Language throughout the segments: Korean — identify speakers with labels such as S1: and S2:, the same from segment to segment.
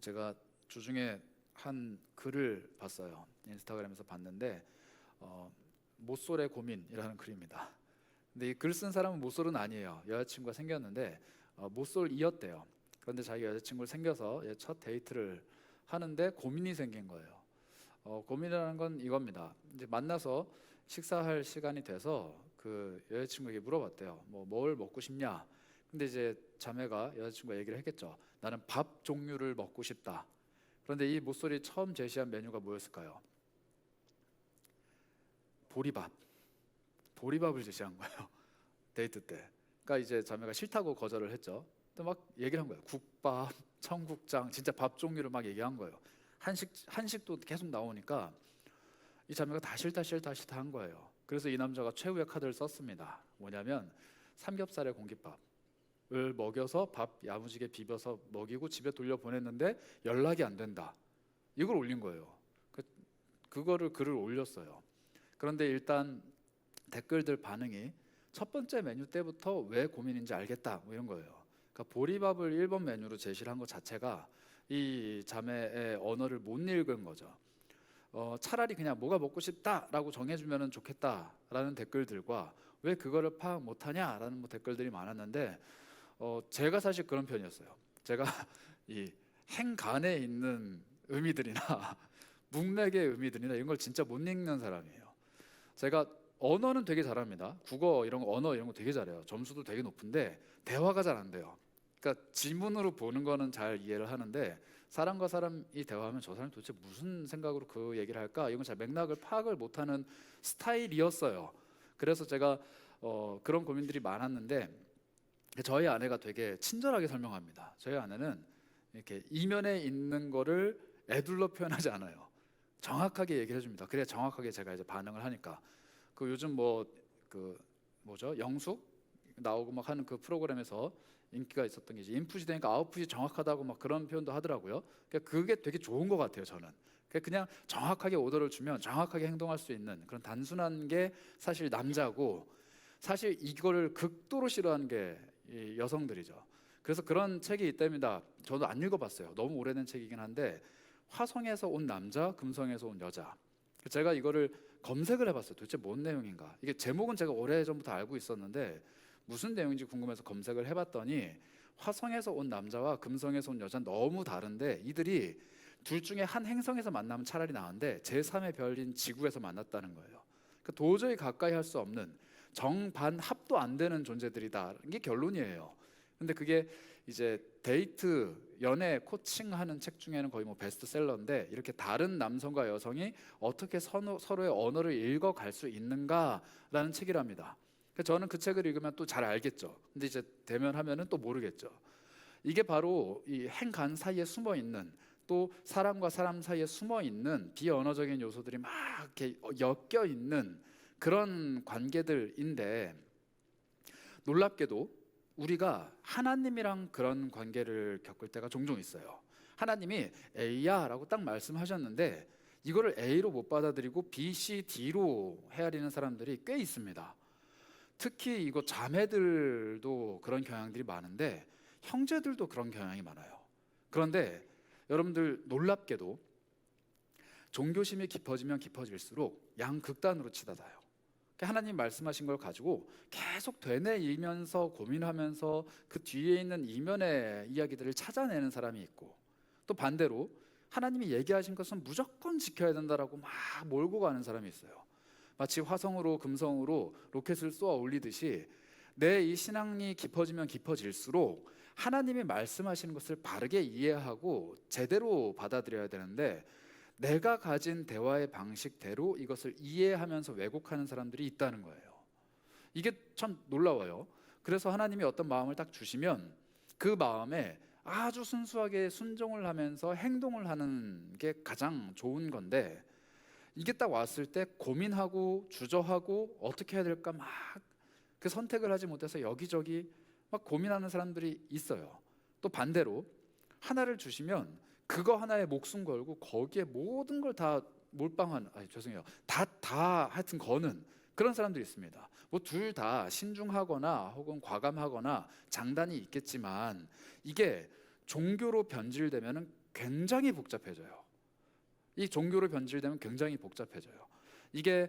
S1: 제가 주중에 한 글을 봤어요. 인스타그램에서 봤는데 모쏠의 고민이라는 글입니다. 근데 이 글 쓴 사람은 모쏠은 아니에요. 여자친구가 생겼는데 모쏠이었대요. 그런데 자기 여자친구를 생겨서 첫 데이트를 하는데 고민이 생긴 거예요. 고민이라는 건 이겁니다. 이제 만나서 식사할 시간이 돼서 그 여자친구에게 물어봤대요. 뭘 먹고 싶냐? 근데 이제 자매가 여자친구가 얘기를 했겠죠. 나는 밥 종류를 먹고 싶다. 그런데 이 모쏠이 처음 제시한 메뉴가 뭐였을까요? 보리밥. 보리밥을 제시한 거예요. 데이트 때. 그러니까 이제 자매가 싫다고 거절을 했죠. 또 막 얘기를 한 거예요. 국밥, 청국장, 진짜 밥 종류를 막 얘기한 거예요. 한식도 계속 나오니까 이 자매가 다 싫다 싫다 싫다 한 거예요. 그래서 이 남자가 최후의 카드를 썼습니다. 뭐냐면 삼겹살에 공깃밥을 먹여서 밥 야무지게 비벼서 먹이고 집에 돌려보냈는데 연락이 안 된다. 이걸 올린 거예요. 그거를 글을 올렸어요. 그런데 일단 댓글들 반응이 첫 번째 메뉴 때부터 왜 고민인지 알겠다 뭐 이런 거예요. 그러니까 보리밥을 1번 메뉴로 제시를 한 것 자체가 이 자매의 언어를 못 읽은 거죠. 차라리 그냥 뭐가 먹고 싶다라고 정해주면 좋겠다라는 댓글들과 왜 그거를 파악 못하냐라는 댓글들이 많았는데 제가 사실 그런 편이었어요. 제가 이 행간에 있는 의미들이나 문맥의 의미들이나 이런 걸 진짜 못 읽는 사람이에요. 제가 언어는 되게 잘합니다. 국어 이런 거, 언어 이런 거 되게 잘해요. 점수도 되게 높은데 대화가 잘 안 돼요. 그러니까 지문으로 보는 거는 잘 이해를 하는데 사람과 사람이 대화하면 저 사람이 도대체 무슨 생각으로 그 얘기를 할까? 이건 잘 맥락을 파악을 못하는 스타일이었어요. 그래서 제가 그런 고민들이 많았는데 저희 아내가 되게 친절하게 설명합니다. 저희 아내는 이렇게 이면에 있는 거를 애둘러 표현하지 않아요. 정확하게 얘기를 해줍니다. 그래야 정확하게 제가 이제 반응을 하니까. 그 요즘 그 뭐죠? 영숙 나오고 막 하는 그 프로그램에서 인기가 있었던 게 이제 인풋이 되니까 아웃풋이 정확하다고 막 그런 표현도 하더라고요. 그러니까 그게 되게 좋은 것 같아요, 저는. 그냥 정확하게 오더를 주면 정확하게 행동할 수 있는 그런 단순한 게 사실 남자고, 사실 이거를 극도로 싫어하는 게 이 여성들이죠. 그래서 그런 책이 있답니다. 저도 안 읽어봤어요. 너무 오래된 책이긴 한데 화성에서 온 남자, 금성에서 온 여자. 제가 이거를 검색을 해봤어요. 도대체 뭔 내용인가? 이게 제목은 제가 오래전부터 알고 있었는데 무슨 내용인지 궁금해서 검색을 해봤더니 화성에서 온 남자와 금성에서 온 여자는 너무 다른데 이들이 둘 중에 한 행성에서 만나면 차라리 나은데 제3의 별인 지구에서 만났다는 거예요. 그러니까 도저히 가까이 할 수 없는 정반합도 안 되는 존재들이다. 이게 결론이에요. 근데 그게 이제 데이트, 연애, 코칭하는 책 중에는 거의 베스트셀러인데 이렇게 다른 남성과 여성이 어떻게 서로의 언어를 읽어갈 수 있는가라는 책이랍니다. 저는 그 책을 읽으면 또 잘 알겠죠. 근데 이제 대면하면은 또 모르겠죠. 이게 바로 이 행간 사이에 숨어 있는, 또 사람과 사람 사이에 숨어 있는 비언어적인 요소들이 막 이렇게 엮여 있는 그런 관계들인데, 놀랍게도 우리가 하나님이랑 그런 관계를 겪을 때가 종종 있어요. 하나님이 A야 라고 딱 말씀하셨는데 이거를 A로 못 받아들이고 B, C, D로 헤아리는 사람들이 꽤 있습니다. 특히 이거 자매들도 그런 경향들이 많은데 형제들도 그런 경향이 많아요. 그런데 여러분들 놀랍게도 종교심이 깊어지면 깊어질수록 양극단으로 치닫아요. 하나님 말씀하신 걸 가지고 계속 되뇌이면서 고민하면서 그 뒤에 있는 이면의 이야기들을 찾아내는 사람이 있고, 또 반대로 하나님이 얘기하신 것은 무조건 지켜야 된다라고 막 몰고 가는 사람이 있어요. 마치 화성으로 금성으로 로켓을 쏘아 올리듯이 내 이 신앙이 깊어지면 깊어질수록 하나님이 말씀하시는 것을 바르게 이해하고 제대로 받아들여야 되는데 내가 가진 대화의 방식대로 이것을 이해하면서 왜곡하는 사람들이 있다는 거예요. 이게 참 놀라워요. 그래서 하나님이 어떤 마음을 딱 주시면 그 마음에 아주 순수하게 순종을 하면서 행동을 하는 게 가장 좋은 건데, 이게 딱 왔을 때 고민하고 주저하고 어떻게 해야 될까 막 그 선택을 하지 못해서 여기저기 막 고민하는 사람들이 있어요. 또 반대로 하나를 주시면 그거 하나에 목숨 걸고 거기에 모든 걸 다 몰빵하는, 죄송해요, 다 하여튼 거는 그런 사람들이 있습니다. 둘 다 신중하거나 혹은 과감하거나 장단이 있겠지만 이게 종교로 변질되면은 굉장히 복잡해져요. 이 종교로 변질되면 굉장히 복잡해져요. 이게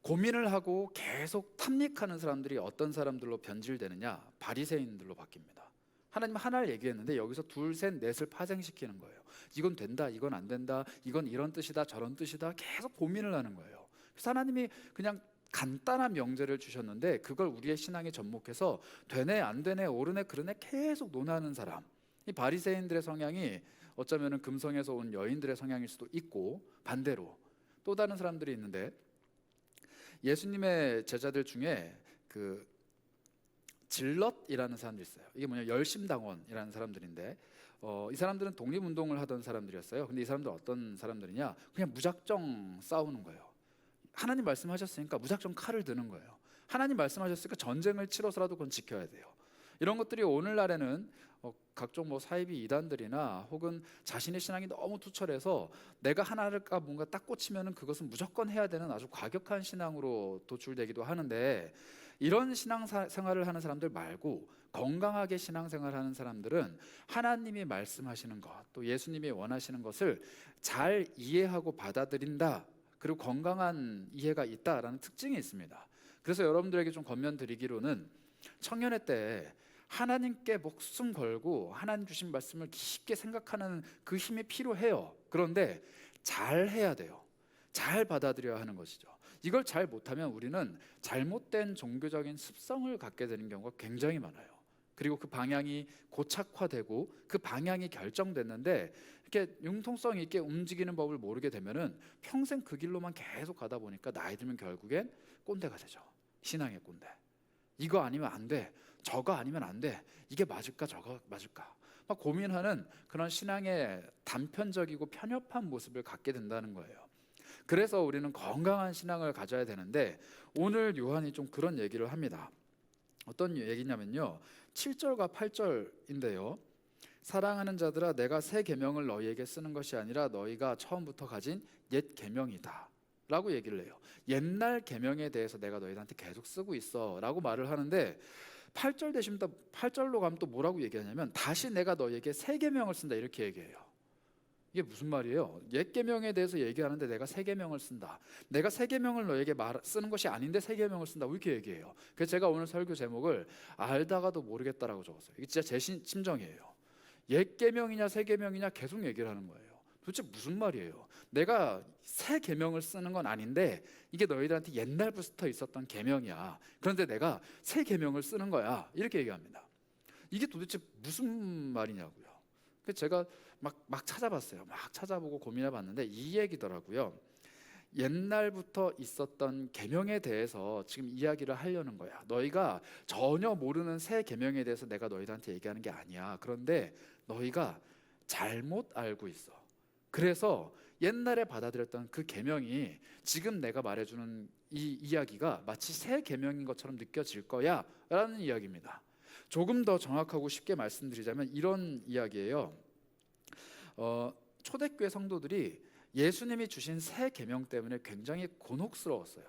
S1: 고민을 하고 계속 탐닉하는 사람들이 어떤 사람들로 변질되느냐? 바리새인들로 바뀝니다. 하나님 하나를 얘기했는데 여기서 둘, 셋, 넷을 파생시키는 거예요. 이건 된다, 이건 안 된다, 이건 이런 뜻이다, 저런 뜻이다, 계속 고민을 하는 거예요. 그래서 하나님이 그냥 간단한 명제를 주셨는데 그걸 우리의 신앙에 접목해서 되네, 안 되네, 옳으네, 그르네 계속 논하는 사람. 이 바리새인들의 성향이 어쩌면 금성에서 온 여인들의 성향일 수도 있고, 반대로 또 다른 사람들이 있는데, 예수님의 제자들 중에 그 질럿이라는 사람들이 있어요. 이게 뭐냐, 열심당원이라는 사람들인데 이 사람들은 독립운동을 하던 사람들이었어요. 근데 이 사람들 어떤 사람들이냐, 그냥 무작정 싸우는 거예요. 하나님 말씀하셨으니까 무작정 칼을 드는 거예요. 하나님 말씀하셨으니까 전쟁을 치러서라도 그건 지켜야 돼요. 이런 것들이 오늘날에는 각종 사이비 이단들이나 혹은 자신의 신앙이 너무 투철해서 내가 하나가 뭔가 딱 꽂히면은 그것은 무조건 해야 되는 아주 과격한 신앙으로 도출되기도 하는데, 이런 신앙생활을 하는 사람들 말고 건강하게 신앙생활하는 사람들은 하나님이 말씀하시는 것, 또 예수님이 원하시는 것을 잘 이해하고 받아들인다, 그리고 건강한 이해가 있다라는 특징이 있습니다. 그래서 여러분들에게 좀 권면드리기로는, 청년회 때 하나님께 목숨 걸고 하나님 주신 말씀을 깊게 생각하는 그 힘이 필요해요. 그런데 잘 해야 돼요. 잘 받아들여야 하는 것이죠. 이걸 잘 못하면 우리는 잘못된 종교적인 습성을 갖게 되는 경우가 굉장히 많아요. 그리고 그 방향이 고착화되고 그 방향이 결정됐는데 이렇게 융통성 있게 움직이는 법을 모르게 되면은 평생 그 길로만 계속 가다 보니까 나이 들면 결국엔 꼰대가 되죠. 신앙의 꼰대. 이거 아니면 안 돼, 저거 아니면 안 돼, 이게 맞을까 저거 맞을까 막 고민하는 그런 신앙의 단편적이고 편협한 모습을 갖게 된다는 거예요. 그래서 우리는 건강한 신앙을 가져야 되는데, 오늘 요한이 좀 그런 얘기를 합니다. 어떤 얘기냐면요, 7절과 8절인데요. 사랑하는 자들아, 내가 새 계명을 너희에게 쓰는 것이 아니라 너희가 처음부터 가진 옛 계명이다 라고 얘기를 해요. 옛날 계명에 대해서 내가 너희한테 계속 쓰고 있어 라고 말을 하는데, 8절 되시면 8절로 가면 또 뭐라고 얘기하냐면, 다시 내가 너희에게 새 계명을 쓴다 이렇게 얘기해요. 이게 무슨 말이에요? 옛 계명에 대해서 얘기하는데 내가 새 계명을 쓴다, 내가 새 계명을 너에게 쓰는 것이 아닌데 새 계명을 쓴다, 이렇게 얘기해요. 그래서 제가 오늘 설교 제목을 알다가도 모르겠다라고 적었어요. 이게 진짜 제 심정이에요. 옛 계명이냐 새 계명이냐 계속 얘기를 하는 거예요. 도대체 무슨 말이에요? 내가 새 계명을 쓰는 건 아닌데 이게 너희들한테 옛날부터 있었던 계명이야. 그런데 내가 새 계명을 쓰는 거야, 이렇게 얘기합니다. 이게 도대체 무슨 말이냐고요. 그래서 제가 막 찾아봤어요. 막 찾아보고 고민해봤는데 이 얘기더라고요. 옛날부터 있었던 계명에 대해서 지금 이야기를 하려는 거야. 너희가 전혀 모르는 새 계명에 대해서 내가 너희들한테 얘기하는 게 아니야. 그런데 너희가 잘못 알고 있어. 그래서 옛날에 받아들였던 그 계명이 지금 내가 말해주는 이 이야기가 마치 새 계명인 것처럼 느껴질 거야 라는 이야기입니다. 조금 더 정확하고 쉽게 말씀드리자면 이런 이야기예요. 초대교회 성도들이 예수님이 주신 새 계명 때문에 굉장히 곤혹스러웠어요.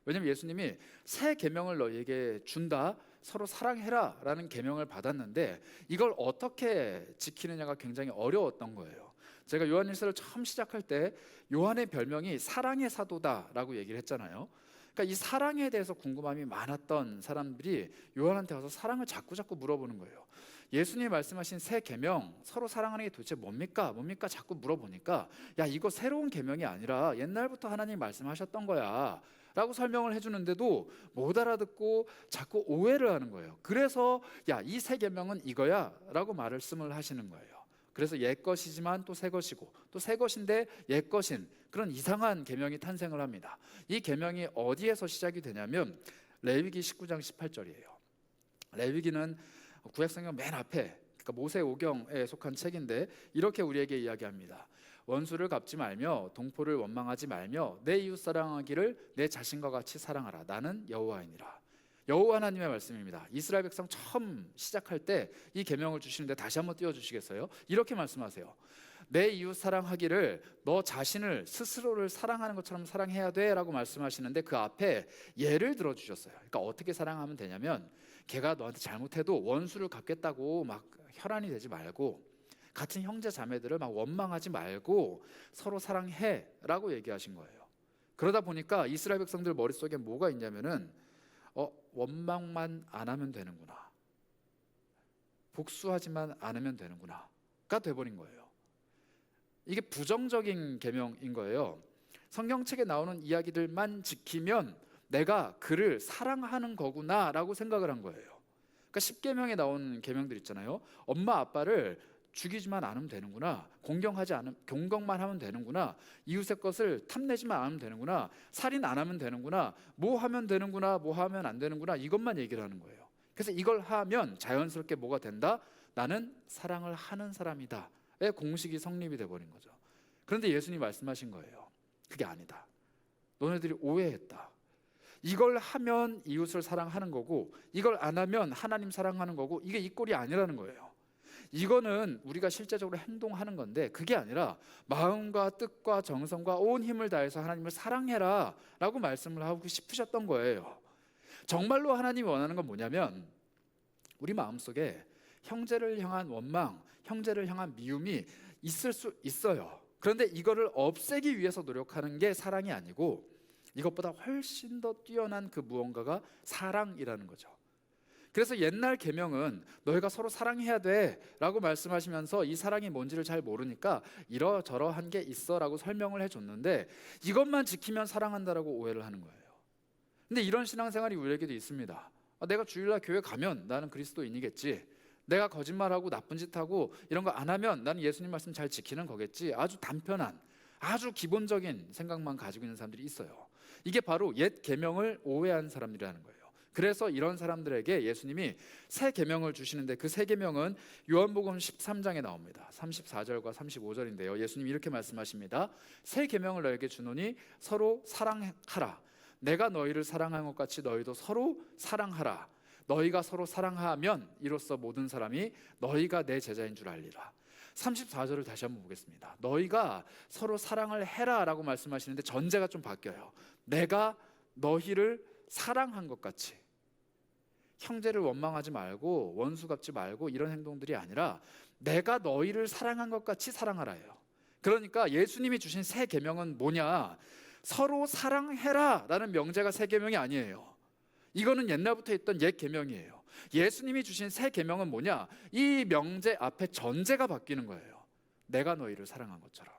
S1: 왜냐하면 예수님이 새 계명을 너희에게 준다, 서로 사랑해라 라는 계명을 받았는데 이걸 어떻게 지키느냐가 굉장히 어려웠던 거예요. 제가 요한일서를 처음 시작할 때 요한의 별명이 사랑의 사도다라고 얘기를 했잖아요. 그러니까 이 사랑에 대해서 궁금함이 많았던 사람들이 요한한테 와서 사랑을 자꾸 물어보는 거예요. 예수님이 말씀하신 새 계명, 서로 사랑하는 게 도대체 뭡니까 자꾸 물어보니까, 야, 이거 새로운 계명이 아니라 옛날부터 하나님이 말씀하셨던 거야 라고 설명을 해주는데도 못 알아듣고 자꾸 오해를 하는 거예요. 그래서 야, 이 새 계명은 이거야 라고 말씀을 하시는 거예요. 그래서 옛 것이지만 또 새 것이고 또 새 것인데 옛 것인 그런 이상한 계명이 탄생을 합니다. 이 계명이 어디에서 시작이 되냐면 레위기 19장 18절이에요. 레위기는 구약성경 맨 앞에, 그러니까 모세오경에 속한 책인데 이렇게 우리에게 이야기합니다. 원수를 갚지 말며 동포를 원망하지 말며 내 이웃 사랑하기를 내 자신과 같이 사랑하라. 나는 여호와이니라. 여호와 하나님의 말씀입니다. 이스라엘 백성 처음 시작할 때 이 계명을 주시는데 다시 한번 띄워주시겠어요? 이렇게 말씀하세요. 내 이웃 사랑하기를 너 자신을 스스로를 사랑하는 것처럼 사랑해야 돼 라고 말씀하시는데 그 앞에 예를 들어주셨어요. 그러니까 어떻게 사랑하면 되냐면, 걔가 너한테 잘못해도 원수를 갚겠다고 막 혈안이 되지 말고 같은 형제 자매들을 막 원망하지 말고 서로 사랑해라고 얘기하신 거예요. 그러다 보니까 이스라엘 백성들 머릿속에 뭐가 있냐면은 원망만 안 하면 되는구나, 복수하지만 않으면 되는구나가 돼버린 거예요. 이게 부정적인 계명인 거예요. 성경책에 나오는 이야기들만 지키면 내가 그를 사랑하는 거구나라고 생각을 한 거예요. 그러니까 10계명에 나온 계명들 있잖아요. 엄마 아빠를 죽이지만 않으면 되는구나, 공경만 하면 되는구나, 이웃의 것을 탐내지만 않으면 되는구나, 살인 안 하면 되는구나, 뭐 하면 되는구나, 뭐 하면 안 되는구나, 이것만 얘기를 하는 거예요. 그래서 이걸 하면 자연스럽게 뭐가 된다? 나는 사랑을 하는 사람이다 의 공식이 성립이 돼버린 거죠. 그런데 예수님이 말씀하신 거예요. 그게 아니다. 너네들이 오해했다. 이걸 하면 이웃을 사랑하는 거고 이걸 안 하면 하나님 사랑하는 거고, 이게 이 꼴이 아니라는 거예요. 이거는 우리가 실제적으로 행동하는 건데 그게 아니라 마음과 뜻과 정성과 온 힘을 다해서 하나님을 사랑해라 라고 말씀을 하고 싶으셨던 거예요. 정말로 하나님이 원하는 건 뭐냐면 우리 마음속에 형제를 향한 원망, 형제를 향한 미움이 있을 수 있어요. 그런데 이거를 없애기 위해서 노력하는 게 사랑이 아니고 이것보다 훨씬 더 뛰어난 그 무언가가 사랑이라는 거죠. 그래서 옛날 계명은 너희가 서로 사랑해야 돼 라고 말씀하시면서 이 사랑이 뭔지를 잘 모르니까 이러저러한 게 있어 라고 설명을 해줬는데 이것만 지키면 사랑한다라고 오해를 하는 거예요. 근데 이런 신앙생활이 우리에게도 있습니다. 내가 주일날 교회 가면 나는 그리스도인이겠지, 내가 거짓말하고 나쁜 짓하고 이런 거 안 하면 나는 예수님 말씀 잘 지키는 거겠지, 아주 단편한 아주 기본적인 생각만 가지고 있는 사람들이 있어요. 이게 바로 옛 계명을 오해한 사람들이라는 거예요. 그래서 이런 사람들에게 예수님이 새 계명을 주시는데 그 새 계명은 요한복음 13장에 나옵니다. 34절과 35절인데요. 예수님이 이렇게 말씀하십니다. 새 계명을 너에게 주노니 서로 사랑하라. 내가 너희를 사랑한 것 같이 너희도 서로 사랑하라. 너희가 서로 사랑하면 이로써 모든 사람이 너희가 내 제자인 줄 알리라. 34절을 다시 한번 보겠습니다. 너희가 서로 사랑을 해라 라고 말씀하시는데 전제가 좀 바뀌어요. 내가 너희를 사랑한 것 같이, 형제를 원망하지 말고 원수 갚지 말고 이런 행동들이 아니라 내가 너희를 사랑한 것 같이 사랑하라예요. 그러니까 예수님이 주신 새 계명은 뭐냐? 서로 사랑해라 라는 명제가 새 계명이 아니에요. 이거는 옛날부터 있던 옛 계명이에요. 예수님이 주신 새 계명은 뭐냐? 이 명제 앞에 전제가 바뀌는 거예요. 내가 너희를 사랑한 것처럼.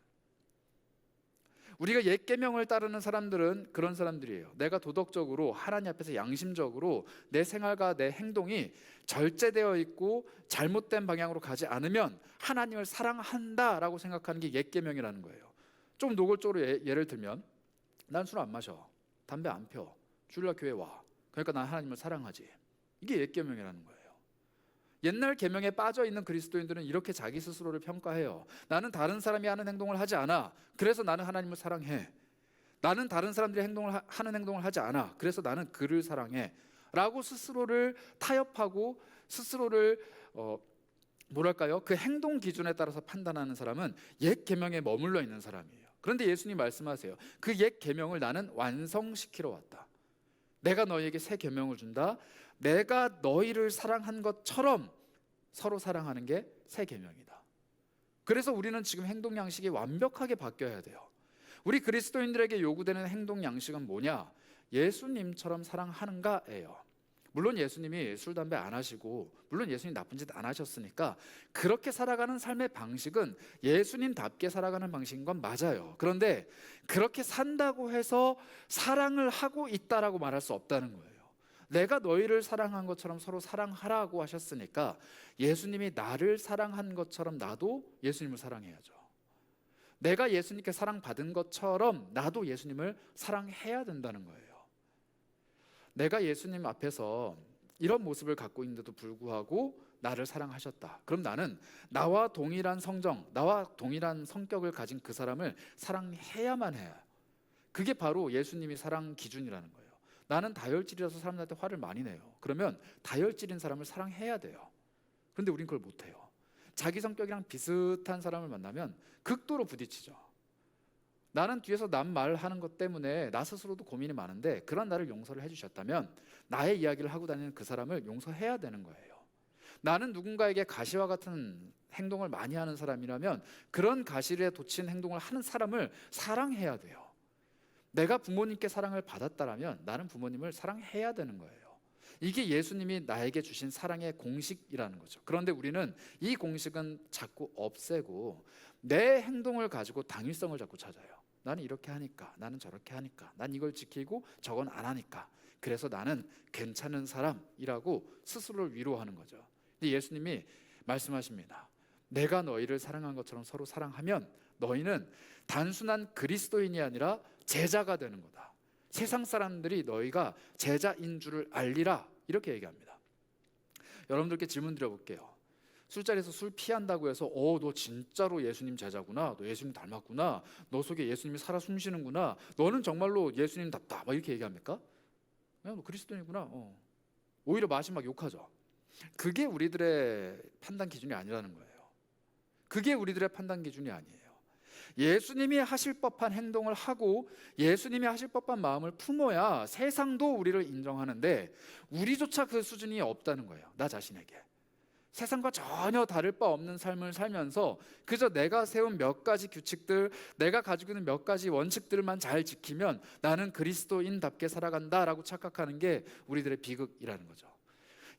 S1: 우리가 옛 계명을 따르는 사람들은 그런 사람들이에요. 내가 도덕적으로 하나님 앞에서 양심적으로 내 생활과 내 행동이 절제되어 있고 잘못된 방향으로 가지 않으면 하나님을 사랑한다라고 생각하는 게 옛 계명이라는 거예요. 좀 노골적으로 예를 들면 난 술 안 마셔, 담배 안 펴, 주일날 교회 와, 그러니까 난 하나님을 사랑하지. 이게 옛 계명이라는 거예요. 옛날 계명에 빠져 있는 그리스도인들은 이렇게 자기 스스로를 평가해요. 나는 다른 사람이 하는 행동을 하지 않아, 그래서 나는 하나님을 사랑해. 나는 다른 사람들이 하는 행동을 하지 않아, 그래서 나는 그를 사랑해 라고 스스로를 타협하고 스스로를 그 행동 기준에 따라서 판단하는 사람은 옛 계명에 머물러 있는 사람이에요. 그런데 예수님 말씀하세요. 그 옛 계명을 나는 완성시키러 왔다. 내가 너희에게 새 계명을 준다. 내가 너희를 사랑한 것처럼 서로 사랑하는 게 새 계명이다. 그래서 우리는 지금 행동 양식이 완벽하게 바뀌어야 돼요. 우리 그리스도인들에게 요구되는 행동 양식은 뭐냐? 예수님처럼 사랑하는가예요. 물론 예수님이 술, 담배 안 하시고 물론 예수님 나쁜 짓 안 하셨으니까 그렇게 살아가는 삶의 방식은 예수님답게 살아가는 방식인 건 맞아요. 그런데 그렇게 산다고 해서 사랑을 하고 있다라고 말할 수 없다는 거예요. 내가 너희를 사랑한 것처럼 서로 사랑하라고 하셨으니까 예수님이 나를 사랑한 것처럼 나도 예수님을 사랑해야죠. 내가 예수님께 사랑받은 것처럼 나도 예수님을 사랑해야 된다는 거예요. 내가 예수님 앞에서 이런 모습을 갖고 있는데도 불구하고 나를 사랑하셨다. 그럼 나는 나와 동일한 성정, 나와 동일한 성격을 가진 그 사람을 사랑해야만 해요. 그게 바로 예수님이 사랑 기준이라는 거예요. 나는 다혈질이라서 사람들한테 화를 많이 내요. 그러면 다혈질인 사람을 사랑해야 돼요. 그런데 우린 그걸 못해요. 자기 성격이랑 비슷한 사람을 만나면 극도로 부딪히죠. 나는 뒤에서 남 말하는 것 때문에 나 스스로도 고민이 많은데 그런 나를 용서를 해주셨다면 나의 이야기를 하고 다니는 그 사람을 용서해야 되는 거예요. 나는 누군가에게 가시와 같은 행동을 많이 하는 사람이라면 그런 가시에 돋친 행동을 하는 사람을 사랑해야 돼요. 내가 부모님께 사랑을 받았다라면 나는 부모님을 사랑해야 되는 거예요. 이게 예수님이 나에게 주신 사랑의 공식이라는 거죠. 그런데 우리는 이 공식은 자꾸 없애고 내 행동을 가지고 당위성을 자꾸 찾아요. 나는 이렇게 하니까, 나는 저렇게 하니까, 난 이걸 지키고 저건 안 하니까, 그래서 나는 괜찮은 사람이라고 스스로를 위로하는 거죠. 근데 예수님이 말씀하십니다. 내가 너희를 사랑한 것처럼 서로 사랑하면 너희는 단순한 그리스도인이 아니라 제자가 되는 거다. 세상 사람들이 너희가 제자인 줄을 알리라, 이렇게 얘기합니다. 여러분들께 질문 드려볼게요. 술자리에서 술 피한다고 해서 너 진짜로 예수님 제자구나, 너 예수님 닮았구나, 너 속에 예수님이 살아 숨쉬는구나, 너는 정말로 예수님답다, 막 이렇게 얘기합니까? 너 그리스도인이구나. 오히려 마지막 욕하죠. 그게 우리들의 판단 기준이 아니라는 거예요. 그게 우리들의 판단 기준이 아니에요. 예수님이 하실 법한 행동을 하고 예수님이 하실 법한 마음을 품어야 세상도 우리를 인정하는데 우리조차 그 수준이 없다는 거예요. 나 자신에게 세상과 전혀 다를 바 없는 삶을 살면서 그저 내가 세운 몇 가지 규칙들, 내가 가지고 있는 몇 가지 원칙들만 잘 지키면 나는 그리스도인답게 살아간다라고 착각하는 게 우리들의 비극이라는 거죠.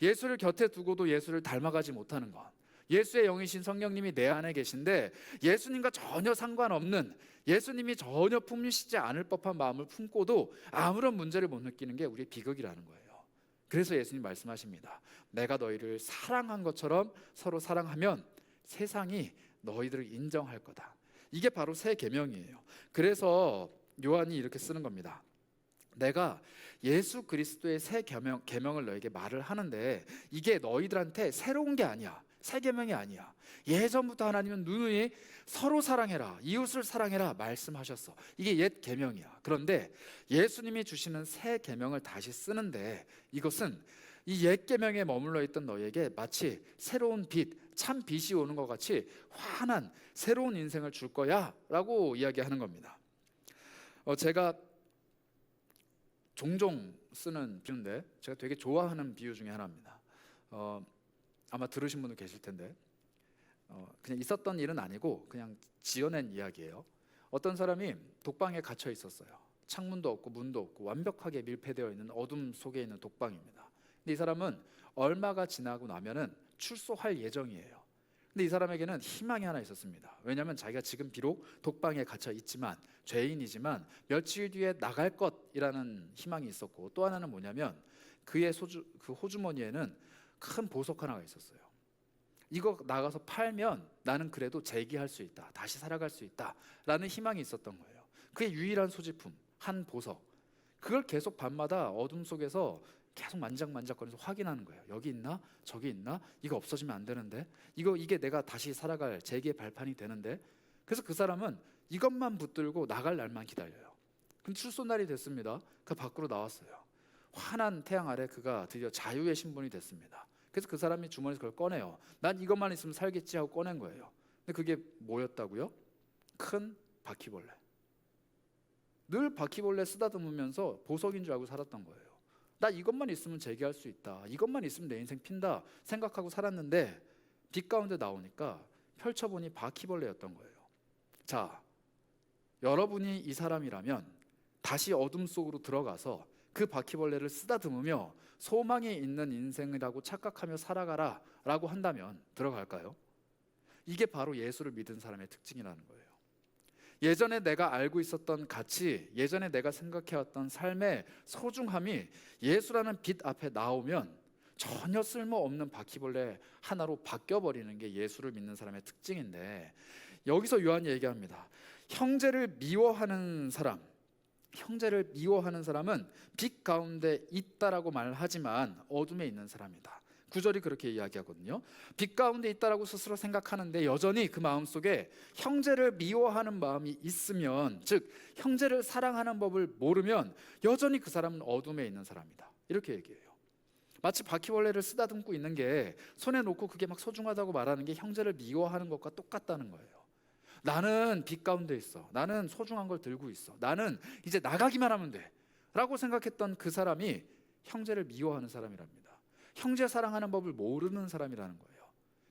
S1: 예수를 곁에 두고도 예수를 닮아가지 못하는 것, 예수의 영이신 성령님이 내 안에 계신데 예수님과 전혀 상관없는, 예수님이 전혀 품으시지 않을 법한 마음을 품고도 아무런 문제를 못 느끼는 게 우리의 비극이라는 거예요. 그래서 예수님 말씀하십니다. 내가 너희를 사랑한 것처럼 서로 사랑하면 세상이 너희들을 인정할 거다. 이게 바로 새 계명이에요. 그래서 요한이 이렇게 쓰는 겁니다. 내가 예수 그리스도의 새 계명을 너에게 말을 하는데 이게 너희들한테 새로운 게 아니야. 새 계명이 아니야. 예전부터 하나님은 누누이 서로 사랑해라, 이웃을 사랑해라 말씀하셨어. 이게 옛 계명이야. 그런데 예수님이 주시는 새 계명을 다시 쓰는데 이것은 이 옛 계명에 머물러 있던 너에게 마치 새로운 빛, 참 빛이 오는 것 같이 환한 새로운 인생을 줄 거야 라고 이야기하는 겁니다. 제가 종종 쓰는 비유인데 제가 되게 좋아하는 비유 중에 하나입니다. 아마 들으신 분도 계실 텐데 그냥 있었던 일은 아니고 그냥 지어낸 이야기예요. 어떤 사람이 독방에 갇혀 있었어요. 창문도 없고 문도 없고 완벽하게 밀폐되어 있는 어둠 속에 있는 독방입니다. 근데 이 사람은 얼마가 지나고 나면은 출소할 예정이에요. 근데 이 사람에게는 희망이 하나 있었습니다. 왜냐하면 자기가 지금 비록 독방에 갇혀 있지만 죄인이지만 며칠 뒤에 나갈 것이라는 희망이 있었고, 또 하나는 뭐냐면 그의 그 호주머니에는 큰 보석 하나가 있었어요. 이거 나가서 팔면 나는 그래도 재기할 수 있다, 다시 살아갈 수 있다라는 희망이 있었던 거예요. 그의 유일한 소지품, 한 보석. 그걸 계속 밤마다 어둠 속에서 계속 만작만작거리면서 확인하는 거예요. 여기 있나? 저기 있나? 이거 없어지면 안 되는데? 이게 내가 다시 살아갈 재기의 발판이 되는데? 그래서 그 사람은 이것만 붙들고 나갈 날만 기다려요. 근데 출소 날이 됐습니다. 그 밖으로 나왔어요. 환한 태양 아래 그가 드디어 자유의 신분이 됐습니다. 그래서 그 사람이 주머니에서 그걸 꺼내요. 난 이것만 있으면 살겠지 하고 꺼낸 거예요. 근데 그게 뭐였다고요? 큰 바퀴벌레. 늘 바퀴벌레 쓰다듬으면서 보석인 줄 알고 살았던 거예요. 나 이것만 있으면 재기할 수 있다, 이것만 있으면 내 인생 핀다 생각하고 살았는데 빛 가운데 나오니까 펼쳐보니 바퀴벌레였던 거예요. 자, 여러분이 이 사람이라면 다시 어둠 속으로 들어가서 그 바퀴벌레를 쓰다듬으며 소망이 있는 인생이라고 착각하며 살아가라 라고 한다면 들어갈까요? 이게 바로 예수를 믿은 사람의 특징이라는 거예요. 예전에 내가 알고 있었던 가치, 예전에 내가 생각해왔던 삶의 소중함이 예수라는 빛 앞에 나오면 전혀 쓸모없는 바퀴벌레 하나로 바뀌어버리는 게 예수를 믿는 사람의 특징인데, 여기서 요한이 얘기합니다. 형제를 미워하는 사람은 빛 가운데 있다라고 말하지만 어둠에 있는 사람이다. 구절이 그렇게 이야기하거든요. 빛 가운데 있다라고 스스로 생각하는데 여전히 그 마음속에 형제를 미워하는 마음이 있으면, 즉 형제를 사랑하는 법을 모르면 여전히 그 사람은 어둠에 있는 사람이다. 이렇게 얘기해요. 마치 바퀴벌레를 쓰다듬고 있는 게 손에 놓고 그게 막 소중하다고 말하는 게 형제를 미워하는 것과 똑같다는 거예요. 나는 빛 가운데 있어, 나는 소중한 걸 들고 있어, 나는 이제 나가기만 하면 돼 라고 생각했던 그 사람이 형제를 미워하는 사람이랍니다. 형제 사랑하는 법을 모르는 사람이라는 거예요.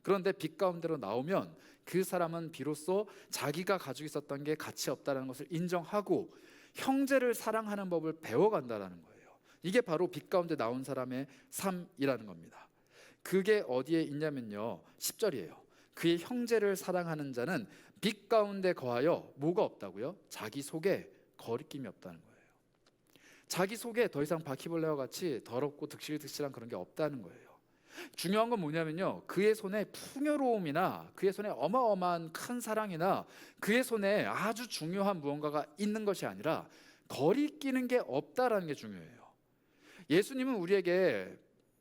S1: 그런데 빛 가운데로 나오면 그 사람은 비로소 자기가 가지고 있었던 게 가치 없다는 것을 인정하고 형제를 사랑하는 법을 배워간다는 거예요. 이게 바로 빛 가운데 나온 사람의 삶이라는 겁니다. 그게 어디에 있냐면요, 10절이에요. 그의 형제를 사랑하는 자는 빛 가운데 거하여 뭐가 없다고요? 자기 속에 거리낌이 없다는 거예요. 자기 속에 더 이상 바퀴벌레와 같이 더럽고 득실득실한 그런 게 없다는 거예요. 중요한 건 뭐냐면요, 그의 손에 풍요로움이나 그의 손에 어마어마한 큰 사랑이나 그의 손에 아주 중요한 무언가가 있는 것이 아니라 거리끼는 게 없다라는 게 중요해요. 예수님은 우리에게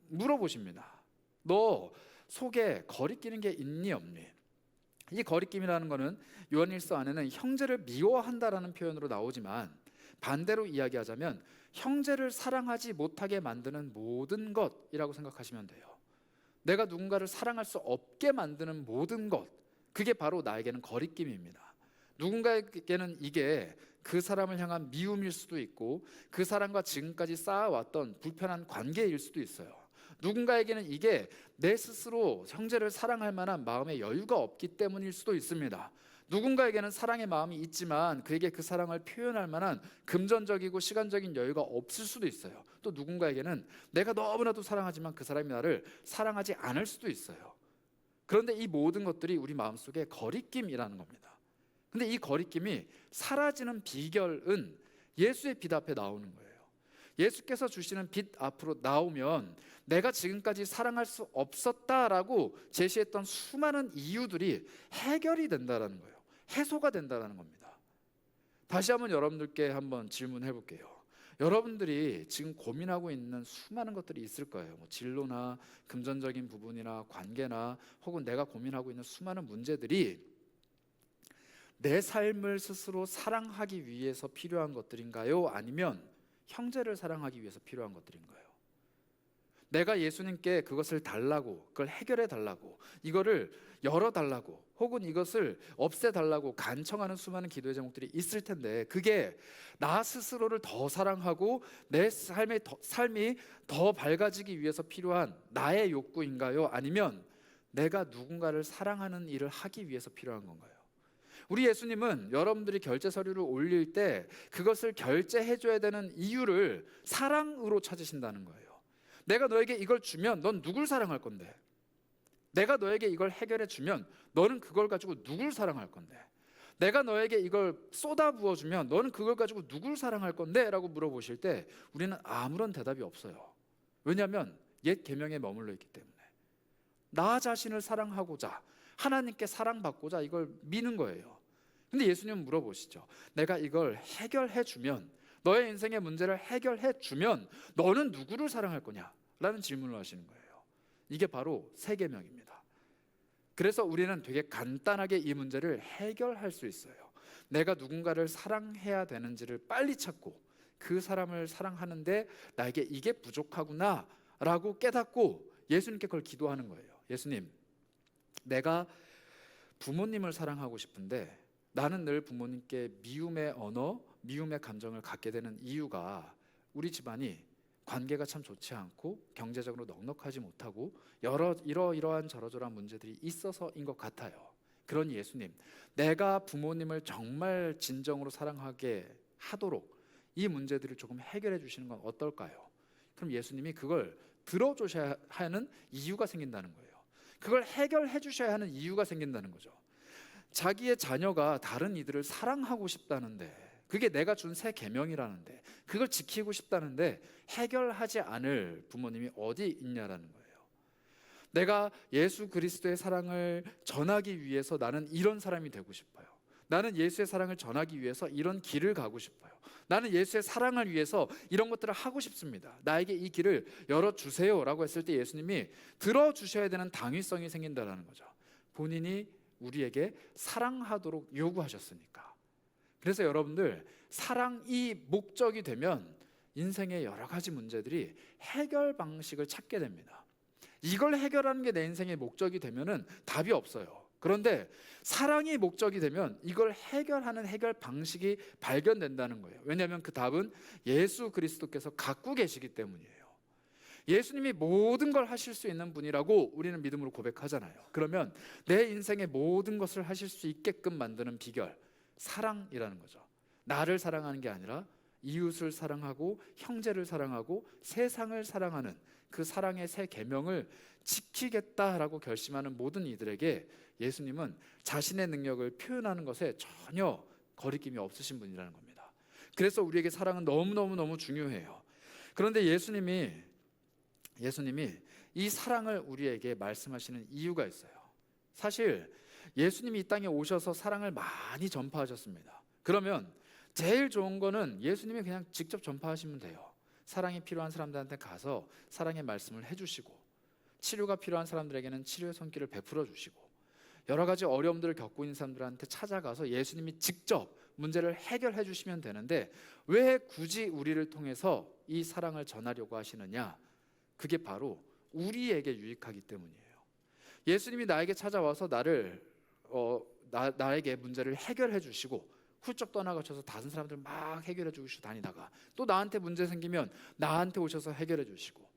S1: 물어보십니다. 너 속에 거리끼는 게 있니 없니? 이 거리낌이라는 것은 요한일서 안에는 형제를 미워한다라는 표현으로 나오지만 반대로 이야기하자면 형제를 사랑하지 못하게 만드는 모든 것이라고 생각하시면 돼요. 내가 누군가를 사랑할 수 없게 만드는 모든 것, 그게 바로 나에게는 거리낌입니다. 누군가에게는 이게 그 사람을 향한 미움일 수도 있고 그 사람과 지금까지 쌓아왔던 불편한 관계일 수도 있어요. 누군가에게는 이게 내 스스로 형제를 사랑할 만한 마음의 여유가 없기 때문일 수도 있습니다. 누군가에게는 사랑의 마음이 있지만 그에게 그 사랑을 표현할 만한 금전적이고 시간적인 여유가 없을 수도 있어요. 또 누군가에게는 내가 너무나도 사랑하지만 그 사람이 나를 사랑하지 않을 수도 있어요. 그런데 이 모든 것들이 우리 마음속에 거리낌이라는 겁니다. 근데 이 거리낌이 사라지는 비결은 예수의 빛 앞에 나오는 거예요. 예수께서 주시는 빛 앞으로 나오면 내가 지금까지 사랑할 수 없었다라고 제시했던 수많은 이유들이 해결이 된다는 거예요. 해소가 된다는 겁니다. 다시 한번 여러분들께 한번 질문해 볼게요. 여러분들이 지금 고민하고 있는 수많은 것들이 있을 거예요. 뭐 진로나 금전적인 부분이나 관계나 혹은 내가 고민하고 있는 수많은 문제들이 내 삶을 스스로 사랑하기 위해서 필요한 것들인가요? 아니면 형제를 사랑하기 위해서 필요한 것들인가요? 내가 예수님께 그것을 달라고, 그걸 해결해 달라고, 이거를 열어달라고, 혹은 이것을 없애달라고 간청하는 수많은 기도의 제목들이 있을 텐데 그게 나 스스로를 더 사랑하고 내 삶이 더 밝아지기 위해서 필요한 나의 욕구인가요? 아니면 내가 누군가를 사랑하는 일을 하기 위해서 필요한 건가요? 우리 예수님은 여러분들이 결제 서류를 올릴 때 그것을 결제해줘야 되는 이유를 사랑으로 찾으신다는 거예요. 내가 너에게 이걸 주면 넌 누굴 사랑할 건데? 내가 너에게 이걸 해결해 주면 너는 그걸 가지고 누굴 사랑할 건데? 내가 너에게 이걸 쏟아 부어주면 너는 그걸 가지고 누굴 사랑할 건데? 라고 물어보실 때 우리는 아무런 대답이 없어요. 왜냐하면 옛 계명에 머물러 있기 때문에 나 자신을 사랑하고자 하나님께 사랑받고자 이걸 미는 거예요. 근데 예수님은 물어보시죠. 내가 이걸 해결해 주면, 너의 인생의 문제를 해결해 주면 너는 누구를 사랑할 거냐? 라는 질문을 하시는 거예요. 이게 바로 새 계명입니다. 그래서 우리는 되게 간단하게 이 문제를 해결할 수 있어요. 내가 누군가를 사랑해야 되는지를 빨리 찾고 그 사람을 사랑하는데 나에게 이게 부족하구나 라고 깨닫고 예수님께 그걸 기도하는 거예요. 예수님, 내가 부모님을 사랑하고 싶은데 나는 늘 부모님께 미움의 언어, 미움의 감정을 갖게 되는 이유가 우리 집안이 관계가 참 좋지 않고 경제적으로 넉넉하지 못하고 이러이러한 저러저러한 문제들이 있어서인 것 같아요. 그러니 예수님, 내가 부모님을 정말 진정으로 사랑하게 하도록 이 문제들을 조금 해결해 주시는 건 어떨까요? 그럼 예수님이 그걸 들어주셔야 하는 이유가 생긴다는 거예요. 그걸 해결해 주셔야 하는 이유가 생긴다는 거죠. 자기의 자녀가 다른 이들을 사랑하고 싶다는데, 그게 내가 준 새 계명이라는데, 그걸 지키고 싶다는데 해결하지 않을 부모님이 어디 있냐라는 거예요. 내가 예수 그리스도의 사랑을 전하기 위해서 나는 이런 사람이 되고 싶어요. 나는 예수의 사랑을 전하기 위해서 이런 길을 가고 싶어요. 나는 예수의 사랑을 위해서 이런 것들을 하고 싶습니다. 나에게 이 길을 열어주세요 라고 했을 때 예수님이 들어주셔야 되는 당위성이 생긴다는 거죠. 본인이 우리에게 사랑하도록 요구하셨으니까. 그래서 여러분들, 사랑이 목적이 되면 인생의 여러 가지 문제들이 해결 방식을 찾게 됩니다. 이걸 해결하는 게 내 인생의 목적이 되면은 답이 없어요. 그런데 사랑이 목적이 되면 이걸 해결하는 해결 방식이 발견된다는 거예요. 왜냐하면 그 답은 예수 그리스도께서 갖고 계시기 때문이에요. 예수님이 모든 걸 하실 수 있는 분이라고 우리는 믿음으로 고백하잖아요. 그러면 내 인생의 모든 것을 하실 수 있게끔 만드는 비결, 사랑이라는 거죠. 나를 사랑하는 게 아니라 이웃을 사랑하고 형제를 사랑하고 세상을 사랑하는 그 사랑의 새 계명을 지키겠다라고 결심하는 모든 이들에게 예수님은 자신의 능력을 표현하는 것에 전혀 거리낌이 없으신 분이라는 겁니다. 그래서 우리에게 사랑은 너무너무 중요해요. 그런데 예수님이 이 사랑을 우리에게 말씀하시는 이유가 있어요. 사실 예수님이 이 땅에 오셔서 사랑을 많이 전파하셨습니다. 그러면 제일 좋은 거는 예수님이 그냥 직접 전파하시면 돼요. 사랑이 필요한 사람들한테 가서 사랑의 말씀을 해주시고, 치료가 필요한 사람들에게는 치료의 손길을 베풀어 주시고, 여러 가지 어려움들을 겪고 있는 사람들한테 찾아가서 예수님이 직접 문제를 해결해 주시면 되는데 왜 굳이 우리를 통해서 이 사랑을 전하려고 하시느냐? 그게 바로 우리에게 유익하기 때문이에요. 예수님이 나에게 찾아와서 나에게 문제를 해결해 주시고 훌쩍 떠나가셔서 다른 사람들 막 해결해 주시고 다니다가 또 나한테 문제 생기면 나한테 오셔서 해결해 주시고,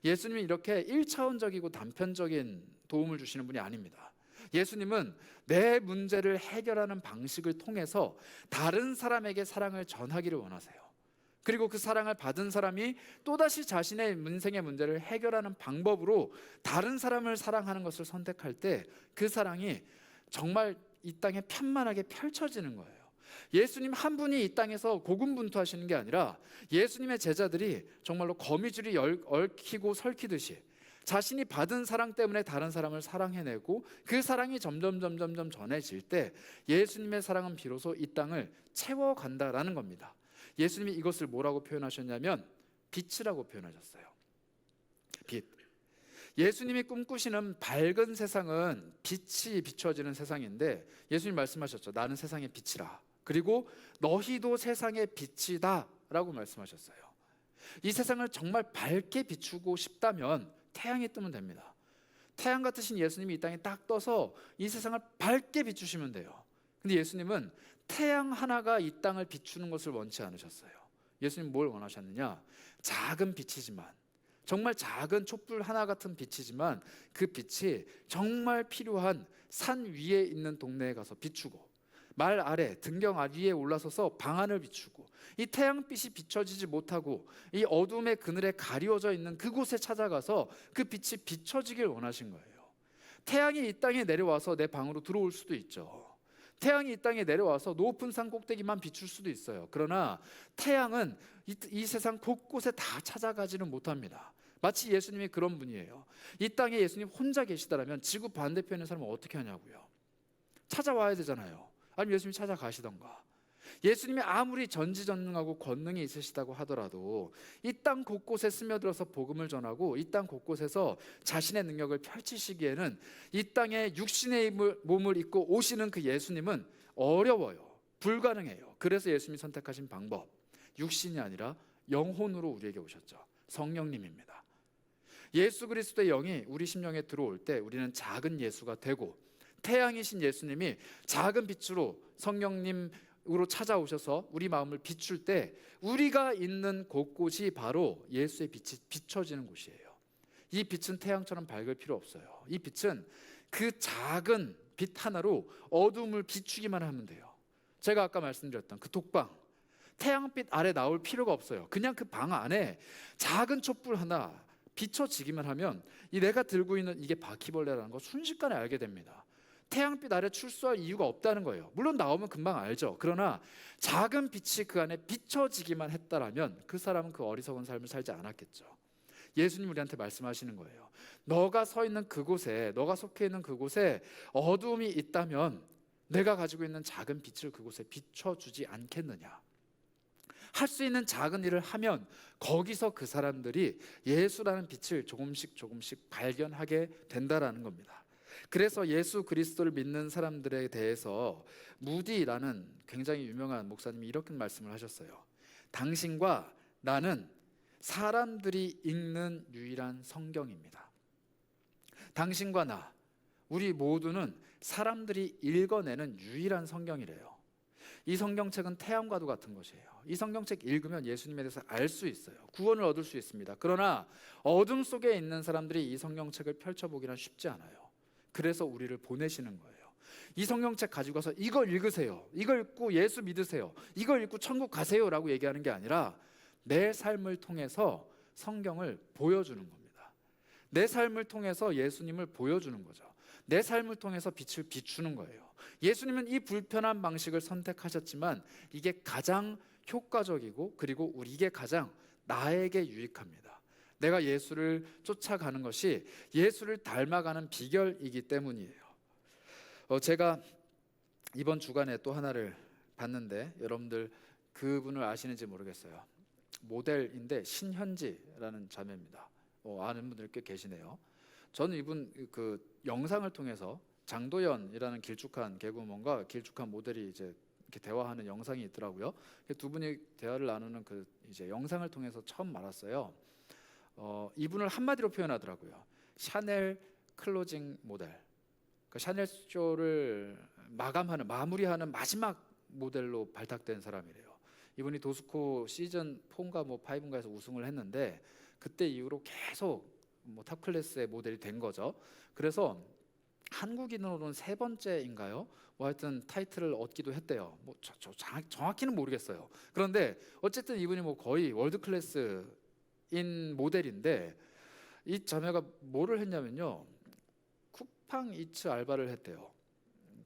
S1: 예수님은 이렇게 1차원적이고 단편적인 도움을 주시는 분이 아닙니다. 예수님은 내 문제를 해결하는 방식을 통해서 다른 사람에게 사랑을 전하기를 원하세요. 그리고 그 사랑을 받은 사람이 또다시 자신의 인생의 문제를 해결하는 방법으로 다른 사람을 사랑하는 것을 선택할 때 그 사랑이 정말 이 땅에 편만하게 펼쳐지는 거예요. 예수님 한 분이 이 땅에서 고군분투하시는 게 아니라 예수님의 제자들이 정말로 거미줄이 얽히고 설키듯이 자신이 받은 사랑 때문에 다른 사람을 사랑해내고 그 사랑이 점점 전해질 때 예수님의 사랑은 비로소 이 땅을 채워간다라는 겁니다. 예수님이 이것을 뭐라고 표현하셨냐면 빛이라고 표현하셨어요. 빛. 예수님이 꿈꾸시는 밝은 세상은 빛이 비춰지는 세상인데 예수님 말씀하셨죠. 나는 세상의 빛이라. 그리고 너희도 세상의 빛이다 라고 말씀하셨어요. 이 세상을 정말 밝게 비추고 싶다면 태양이 뜨면 됩니다. 태양 같으신 예수님이 이 땅에 딱 떠서 이 세상을 밝게 비추시면 돼요. 근데 예수님은 태양 하나가 이 땅을 비추는 것을 원치 않으셨어요. 예수님 뭘 원하셨느냐? 작은 빛이지만, 정말 작은 촛불 하나 같은 빛이지만 그 빛이 정말 필요한 산 위에 있는 동네에 가서 비추고, 말 아래 등경 위에 올라서서 방안을 비추고, 이 태양빛이 비춰지지 못하고 이 어둠의 그늘에 가리워져 있는 그곳에 찾아가서 그 빛이 비춰지길 원하신 거예요. 태양이 이 땅에 내려와서 내 방으로 들어올 수도 있죠. 태양이 이 땅에 내려와서 높은 산 꼭대기만 비출 수도 있어요. 그러나 태양은 이 세상 곳곳에 다 찾아가지는 못합니다. 마치 예수님이 그런 분이에요. 이 땅에 예수님 혼자 계시다라면 지구 반대편에 있는 사람은 어떻게 하냐고요? 찾아와야 되잖아요. 아니면 예수님이 찾아가시던가. 예수님이 아무리 전지전능하고 권능이 있으시다고 하더라도 이 땅 곳곳에 스며들어서 복음을 전하고 이 땅 곳곳에서 자신의 능력을 펼치시기에는 이 땅에 육신의 몸을 입고 오시는 그 예수님은 어려워요. 불가능해요. 그래서 예수님이 선택하신 방법, 육신이 아니라 영혼으로 우리에게 오셨죠. 성령님입니다. 예수 그리스도의 영이 우리 심령에 들어올 때 우리는 작은 예수가 되고, 태양이신 예수님이 작은 빛으로 성령님으로 찾아오셔서 우리 마음을 비출 때 우리가 있는 곳곳이 바로 예수의 빛이 비춰지는 곳이에요. 이 빛은 태양처럼 밝을 필요 없어요. 이 빛은 그 작은 빛 하나로 어둠을 비추기만 하면 돼요. 제가 아까 말씀드렸던 그 독방, 태양빛 아래 나올 필요가 없어요. 그냥 그 방 안에 작은 촛불 하나 비춰지기만 하면 내가 들고 있는 이게 바퀴벌레라는 거 순식간에 알게 됩니다. 태양빛 아래 출소할 이유가 없다는 거예요. 물론 나오면 금방 알죠. 그러나 작은 빛이 그 안에 비춰지기만 했다라면 그 사람은 그 어리석은 삶을 살지 않았겠죠. 예수님 우리한테 말씀하시는 거예요. 너가 서 있는 그곳에, 너가 속해 있는 그곳에 어두움이 있다면 내가 가지고 있는 작은 빛을 그곳에 비춰주지 않겠느냐. 할 수 있는 작은 일을 하면 거기서 그 사람들이 예수라는 빛을 조금씩 발견하게 된다라는 겁니다. 그래서 예수 그리스도를 믿는 사람들에 대해서 무디라는 굉장히 유명한 목사님이 이렇게 말씀을 하셨어요. 당신과 나는 사람들이 읽는 유일한 성경입니다. 당신과 나, 우리 모두는 사람들이 읽어내는 유일한 성경이래요. 이 성경책은 태양과도 같은 것이에요. 이 성경책 읽으면 예수님에 대해서 알 수 있어요. 구원을 얻을 수 있습니다. 그러나 어둠 속에 있는 사람들이 이 성경책을 펼쳐보기는 쉽지 않아요. 그래서 우리를 보내시는 거예요. 이 성경책 가지고 가서 이걸 읽으세요. 이걸 읽고 예수 믿으세요. 이걸 읽고 천국 가세요 라고 얘기하는 게 아니라 내 삶을 통해서 성경을 보여주는 겁니다. 내 삶을 통해서 예수님을 보여주는 거죠. 내 삶을 통해서 빛을 비추는 거예요. 예수님은 이 불편한 방식을 선택하셨지만 이게 가장 효과적이고 그리고 이게 가장 나에게 유익합니다. 내가 예수를 쫓아가는 것이 예수를 닮아가는 비결이기 때문이에요. 제가 이번 주간에 또 하나를 봤는데 여러분들 그분을 아시는지 모르겠어요. 모델인데 신현지라는 자매입니다. 아는 분들 꽤 계시네요. 저는 이분 그 영상을 통해서 장도연이라는 길쭉한 개그우먼과 길쭉한 모델이 이제 이렇게 대화하는 영상이 있더라고요. 두 분이 대화를 나누는 그 이제 영상을 통해서 처음 알았어요. 이분을 한마디로 표현하더라고요. 샤넬 클로징 모델. 그 샤넬 쇼를 마무리하는 마지막 모델로 발탁된 사람이래요. 이분이 도스코 시즌 4인가 뭐 5인가에서 우승을 했는데 그때 이후로 계속 뭐 탑 클래스의 모델이 된 거죠. 그래서 한국인으로는 3번째인가요? 뭐 하여튼 타이틀을 얻기도 했대요. 뭐 정확히는 모르겠어요. 그런데 어쨌든 이분이 뭐 거의 월드 클래스인 모델인데 이 자매가 뭐를 했냐면요. 쿠팡이츠 알바를 했대요.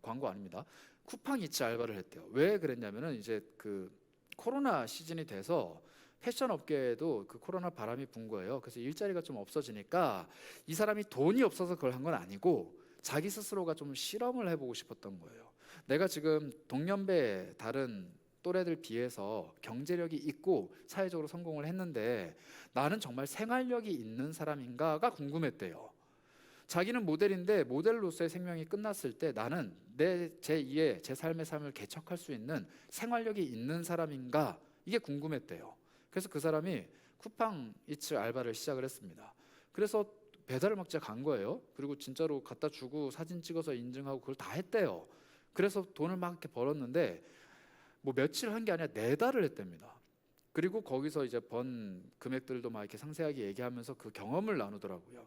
S1: 광고 아닙니다. 쿠팡이츠 알바를 했대요. 왜 그랬냐면은 이제 그 코로나 시즌이 돼서 패션 업계에도 그 코로나 바람이 분 거예요. 그래서 일자리가 좀 없어지니까 이 사람이 돈이 없어서 그걸 한 건 아니고 자기 스스로가 좀 실험을 해보고 싶었던 거예요. 내가 지금 동년배 다른 또래들 비해서 경제력이 있고 사회적으로 성공을 했는데 나는 정말 생활력이 있는 사람인가가 궁금했대요. 자기는 모델인데 모델로서의 생명이 끝났을 때 나는 내 제2의 제 삶의 삶을 개척할 수 있는 생활력이 있는 사람인가 이게 궁금했대요. 그래서 그 사람이 쿠팡이츠 알바를 시작을 했습니다. 그래서 배달을 막 진짜 간 거예요. 그리고 진짜로 갖다 주고 사진 찍어서 인증하고 그걸 다 했대요. 그래서 돈을 막 이렇게 벌었는데 뭐 며칠 한 게 아니라 4달을 했답니다. 그리고 거기서 이제 번 금액들도 막 이렇게 상세하게 얘기하면서 그 경험을 나누더라고요.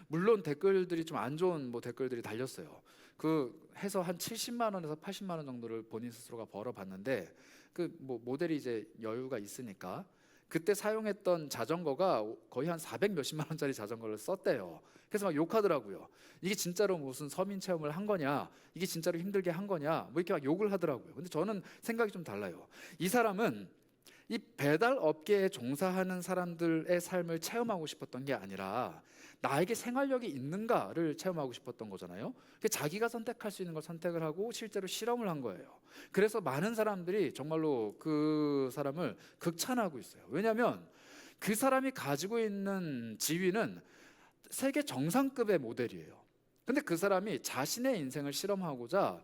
S1: 물론 댓글들이 좀 안 좋은 뭐 댓글들이 달렸어요. 그 해서 한 70만 원에서 80만 원 정도를 본인 스스로가 벌어봤는데 그 뭐 모델이 이제 여유가 있으니까 그때 사용했던 자전거가 거의 한 400 몇십만 원짜리 자전거를 썼대요. 그래서 막 욕하더라고요. 이게 진짜로 무슨 서민 체험을 한 거냐? 이게 진짜로 힘들게 한 거냐? 뭐 이렇게 막 욕을 하더라고요. 근데 저는 생각이 좀 달라요. 이 사람은 이 배달 업계에 종사하는 사람들의 삶을 체험하고 싶었던 게 아니라 나에게 생활력이 있는가를 체험하고 싶었던 거잖아요. 자기가 선택할 수 있는 걸 선택을 하고 실제로 실험을 한 거예요. 그래서 많은 사람들이 정말로 그 사람을 극찬하고 있어요. 왜냐하면 그 사람이 가지고 있는 지위는 세계 정상급의 모델이에요. 근데 그 사람이 자신의 인생을 실험하고자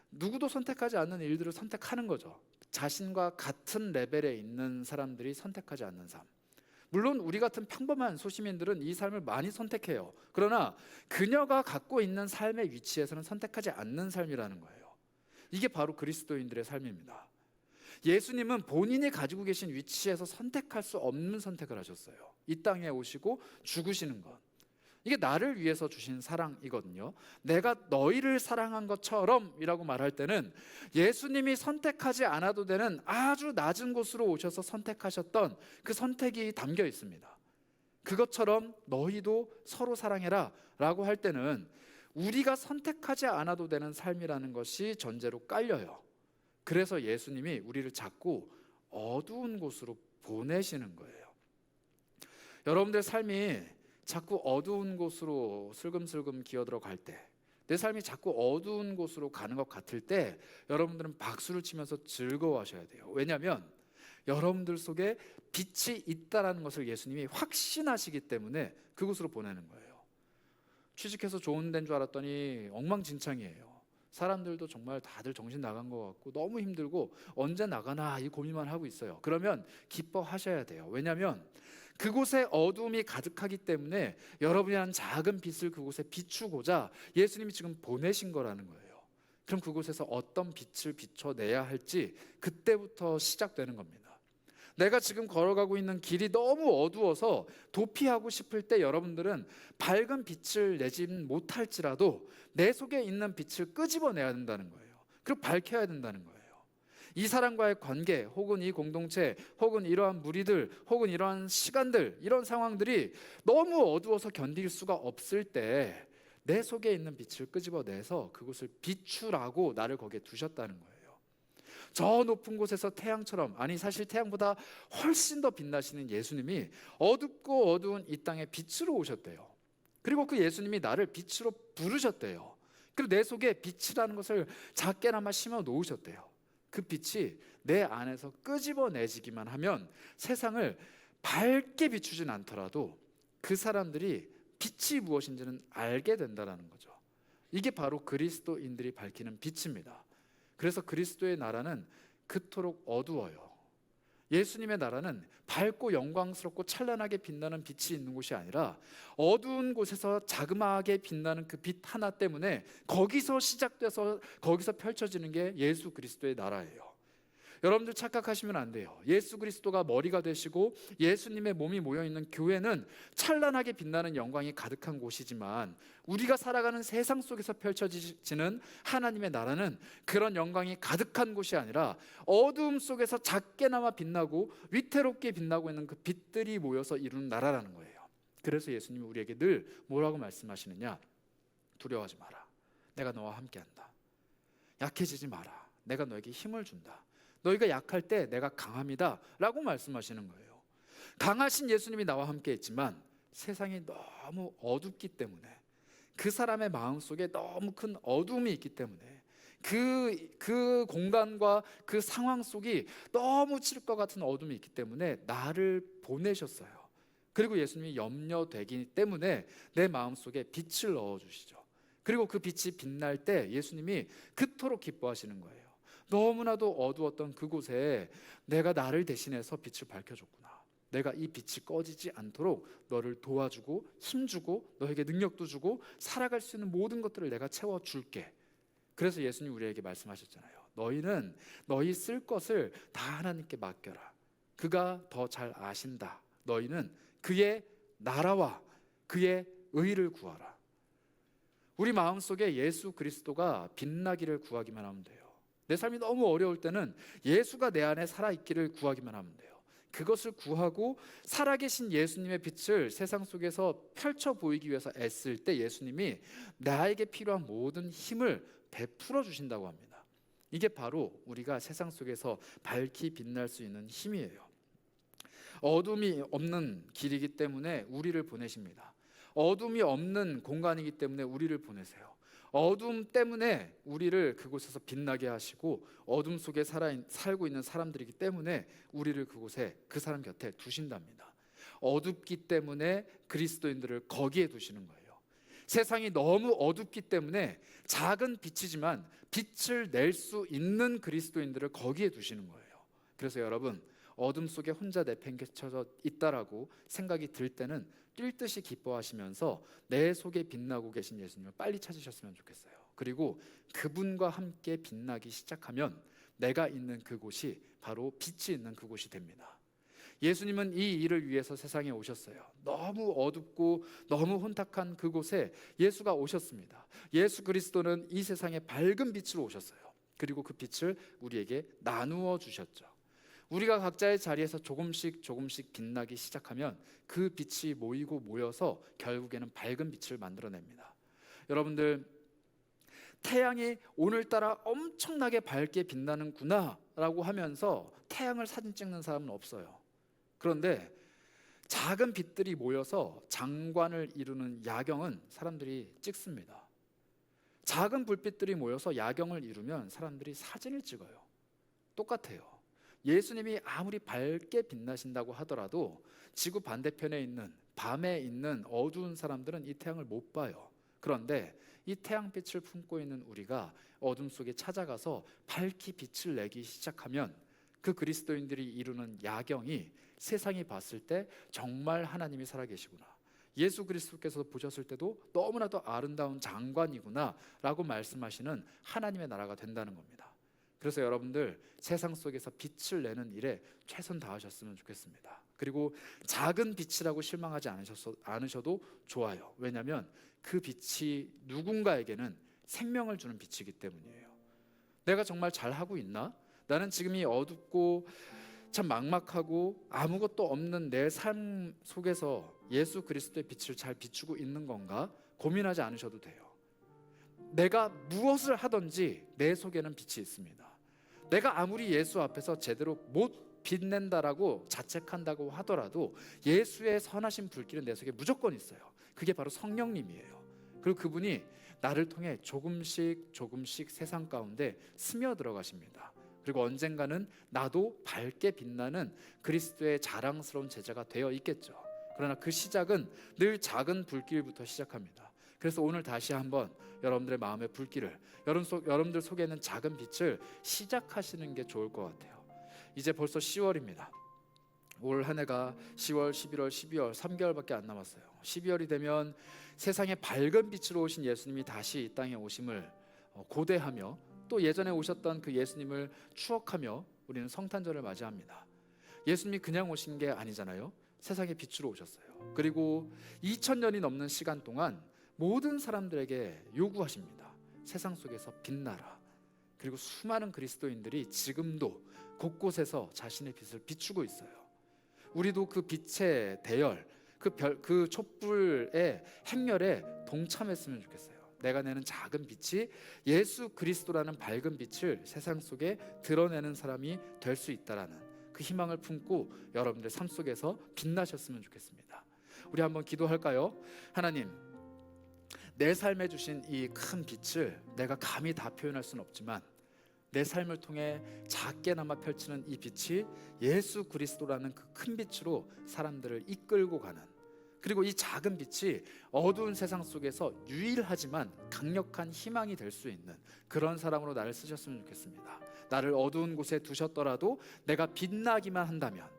S1: 누구도 선택하지 않는 일들을 선택하는 거죠. 자신과 같은 레벨에 있는 사람들이 선택하지 않는 삶. 물론 우리 같은 평범한 소시민들은 이 삶을 많이 선택해요. 그러나 그녀가 갖고 있는 삶의 위치에서는 선택하지 않는 삶이라는 거예요. 이게 바로 그리스도인들의 삶입니다. 예수님은 본인이 가지고 계신 위치에서 선택할 수 없는 선택을 하셨어요. 이 땅에 오시고 죽으시는 것. 이게 나를 위해서 주신 사랑이거든요. 내가 너희를 사랑한 것처럼 이라고 말할 때는 예수님이 선택하지 않아도 되는 아주 낮은 곳으로 오셔서 선택하셨던 그 선택이 담겨 있습니다. 그것처럼 너희도 서로 사랑해라 라고 할 때는 우리가 선택하지 않아도 되는 삶이라는 것이 전제로 깔려요. 그래서 예수님이 우리를 자꾸 어두운 곳으로 보내시는 거예요. 여러분들의 삶이 자꾸 어두운 곳으로 슬금슬금 기어들어 갈 때, 내 삶이 자꾸 어두운 곳으로 가는 것 같을 때 여러분들은 박수를 치면서 즐거워하셔야 돼요. 왜냐하면 여러분들 속에 빛이 있다라는 것을 예수님이 확신하시기 때문에 그곳으로 보내는 거예요. 취직해서 좋은 데인 줄 알았더니 엉망진창이에요. 사람들도 정말 다들 정신 나간 것 같고 너무 힘들고 언제 나가나 이 고민만 하고 있어요. 그러면 기뻐하셔야 돼요. 왜냐하면 그곳에 어둠이 가득하기 때문에 여러분이 한 작은 빛을 그곳에 비추고자 예수님이 지금 보내신 거라는 거예요. 그럼 그곳에서 어떤 빛을 비춰내야 할지 그때부터 시작되는 겁니다. 내가 지금 걸어가고 있는 길이 너무 어두워서 도피하고 싶을 때 여러분들은 밝은 빛을 내진 못할지라도 내 속에 있는 빛을 끄집어내야 된다는 거예요. 그리고 밝혀야 된다는 거예요. 이 사람과의 관계, 혹은 이 공동체, 혹은 이러한 무리들, 혹은 이러한 시간들, 이런 상황들이 너무 어두워서 견딜 수가 없을 때 내 속에 있는 빛을 끄집어내서 그곳을 비추라고 나를 거기에 두셨다는 거예요. 저 높은 곳에서 태양처럼, 아니 사실 태양보다 훨씬 더 빛나시는 예수님이 어둡고 어두운 이 땅에 빛으로 오셨대요. 그리고 그 예수님이 나를 빛으로 부르셨대요. 그리고 내 속에 빛이라는 것을 작게나마 심어 놓으셨대요. 그 빛이 내 안에서 끄집어내지기만 하면 세상을 밝게 비추진 않더라도 그 사람들이 빛이 무엇인지는 알게 된다는 거죠. 이게 바로 그리스도인들이 밝히는 빛입니다. 그래서 그리스도의 나라는 그토록 어두워요. 예수님의 나라는 밝고 영광스럽고 찬란하게 빛나는 빛이 있는 곳이 아니라 어두운 곳에서 자그마하게 빛나는 그 빛 하나 때문에 거기서 시작돼서 거기서 펼쳐지는 게 예수 그리스도의 나라예요. 여러분들 착각하시면 안 돼요. 예수 그리스도가 머리가 되시고 예수님의 몸이 모여있는 교회는 찬란하게 빛나는 영광이 가득한 곳이지만 우리가 살아가는 세상 속에서 펼쳐지는 하나님의 나라는 그런 영광이 가득한 곳이 아니라 어두움 속에서 작게나마 빛나고 위태롭게 빛나고 있는 그 빛들이 모여서 이루는 나라라는 거예요. 그래서 예수님이 우리에게 늘 뭐라고 말씀하시느냐? 두려워하지 마라. 내가 너와 함께한다. 약해지지 마라. 내가 너에게 힘을 준다. 너희가 약할 때 내가 강합니다 라고 말씀하시는 거예요. 강하신 예수님이 나와 함께 있지만 세상이 너무 어둡기 때문에, 그 사람의 마음속에 너무 큰 어둠이 있기 때문에, 그 공간과 그 상황 속이 너무 칠 것 같은 어둠이 있기 때문에 나를 보내셨어요. 그리고 예수님이 염려되기 때문에 내 마음속에 빛을 넣어주시죠. 그리고 그 빛이 빛날 때 예수님이 그토록 기뻐하시는 거예요. 너무나도 어두웠던 그곳에 내가 나를 대신해서 빛을 밝혀줬구나. 내가 이 빛이 꺼지지 않도록 너를 도와주고 힘주고 너에게 능력도 주고 살아갈 수 있는 모든 것들을 내가 채워줄게. 그래서 예수님 우리에게 말씀하셨잖아요. 너희는 너희 쓸 것을 다 하나님께 맡겨라. 그가 더 잘 아신다. 너희는 그의 나라와 그의 의를 구하라. 우리 마음속에 예수 그리스도가 빛나기를 구하기만 하면 돼요. 내 삶이 너무 어려울 때는 예수가 내 안에 살아있기를 구하기만 하면 돼요. 그것을 구하고 살아계신 예수님의 빛을 세상 속에서 펼쳐 보이기 위해서 애쓸 때 예수님이 나에게 필요한 모든 힘을 베풀어 주신다고 합니다. 이게 바로 우리가 세상 속에서 밝히 빛날 수 있는 힘이에요. 어둠이 없는 길이기 때문에 우리를 보내십니다. 어둠이 없는 공간이기 때문에 우리를 보내세요. 어둠 때문에 우리를 그곳에서 빛나게 하시고 어둠 속에 살고 있는 사람들이기 때문에 우리를 그곳에 그 사람 곁에 두신답니다. 어둡기 때문에 그리스도인들을 거기에 두시는 거예요. 세상이 너무 어둡기 때문에 작은 빛이지만 빛을 낼 수 있는 그리스도인들을 거기에 두시는 거예요. 그래서 여러분, 어둠 속에 혼자 내팽개쳐져 있다라고 생각이 들 때는 뛸 듯이 기뻐하시면서 내 속에 빛나고 계신 예수님을 빨리 찾으셨으면 좋겠어요. 그리고 그분과 함께 빛나기 시작하면 내가 있는 그곳이 바로 빛이 있는 그곳이 됩니다. 예수님은 이 일을 위해서 세상에 오셨어요. 너무 어둡고 너무 혼탁한 그곳에 예수가 오셨습니다. 예수 그리스도는 이 세상에 밝은 빛으로 오셨어요. 그리고 그 빛을 우리에게 나누어 주셨죠. 우리가 각자의 자리에서 조금씩 빛나기 시작하면 그 빛이 모이고 모여서 결국에는 밝은 빛을 만들어냅니다. 여러분들, 태양이 오늘따라 엄청나게 밝게 빛나는구나 라고 하면서 태양을 사진 찍는 사람은 없어요. 그런데 작은 빛들이 모여서 장관을 이루는 야경은 사람들이 찍습니다. 작은 불빛들이 모여서 야경을 이루면 사람들이 사진을 찍어요. 똑같아요. 예수님이 아무리 밝게 빛나신다고 하더라도 지구 반대편에 있는, 밤에 있는 어두운 사람들은 이 태양을 못 봐요. 그런데 이 태양빛을 품고 있는 우리가 어둠 속에 찾아가서 밝히 빛을 내기 시작하면 그 그리스도인들이 이루는 야경이 세상이 봤을 때 정말 하나님이 살아계시구나, 예수 그리스도께서 보셨을 때도 너무나도 아름다운 장관이구나 라고 말씀하시는 하나님의 나라가 된다는 겁니다. 그래서 여러분들 세상 속에서 빛을 내는 일에 최선 다하셨으면 좋겠습니다. 그리고 작은 빛이라고 실망하지 않으셔도 좋아요. 왜냐하면 그 빛이 누군가에게는 생명을 주는 빛이기 때문이에요. 내가 정말 잘하고 있나? 나는 지금 이 어둡고 참 막막하고 아무것도 없는 내 삶 속에서 예수 그리스도의 빛을 잘 비추고 있는 건가? 고민하지 않으셔도 돼요. 내가 무엇을 하든지 내 속에는 빛이 있습니다. 내가 아무리 예수 앞에서 제대로 못 빛낸다라고 자책한다고 하더라도 예수의 선하신 불길은 내 속에 무조건 있어요. 그게 바로 성령님이에요. 그리고 그분이 나를 통해 조금씩 세상 가운데 스며들어 가십니다. 그리고 언젠가는 나도 밝게 빛나는 그리스도의 자랑스러운 제자가 되어 있겠죠. 그러나 그 시작은 늘 작은 불길부터 시작합니다. 그래서 오늘 다시 한번 여러분들의 마음의 불길을, 여러분들 속에 있는 작은 빛을 시작하시는 게 좋을 것 같아요. 이제 벌써 10월입니다. 올 한 해가 10월, 11월, 12월 3개월밖에 안 남았어요. 12월이 되면 세상에 밝은 빛으로 오신 예수님이 다시 이 땅에 오심을 고대하며 또 예전에 오셨던 그 예수님을 추억하며 우리는 성탄절을 맞이합니다. 예수님이 그냥 오신 게 아니잖아요. 세상의 빛으로 오셨어요. 그리고 2000년이 넘는 시간 동안 모든 사람들에게 요구하십니다. 세상 속에서 빛나라. 그리고 수많은 그리스도인들이 지금도 곳곳에서 자신의 빛을 비추고 있어요. 우리도 그 빛의 대열, 그 촛불의 행렬에 동참했으면 좋겠어요. 내가 내는 작은 빛이 예수 그리스도라는 밝은 빛을 세상 속에 드러내는 사람이 될 수 있다라는 그 희망을 품고 여러분들 삶 속에서 빛나셨으면 좋겠습니다. 우리 한번 기도할까요? 하나님, 내 삶에 주신 이 큰 빛을 내가 감히 다 표현할 수는 없지만 내 삶을 통해 작게나마 펼치는 이 빛이 예수 그리스도라는 그 큰 빛으로 사람들을 이끌고 가는, 그리고 이 작은 빛이 어두운 세상 속에서 유일하지만 강력한 희망이 될 수 있는 그런 사람으로 나를 쓰셨으면 좋겠습니다. 나를 어두운 곳에 두셨더라도 내가 빛나기만 한다면,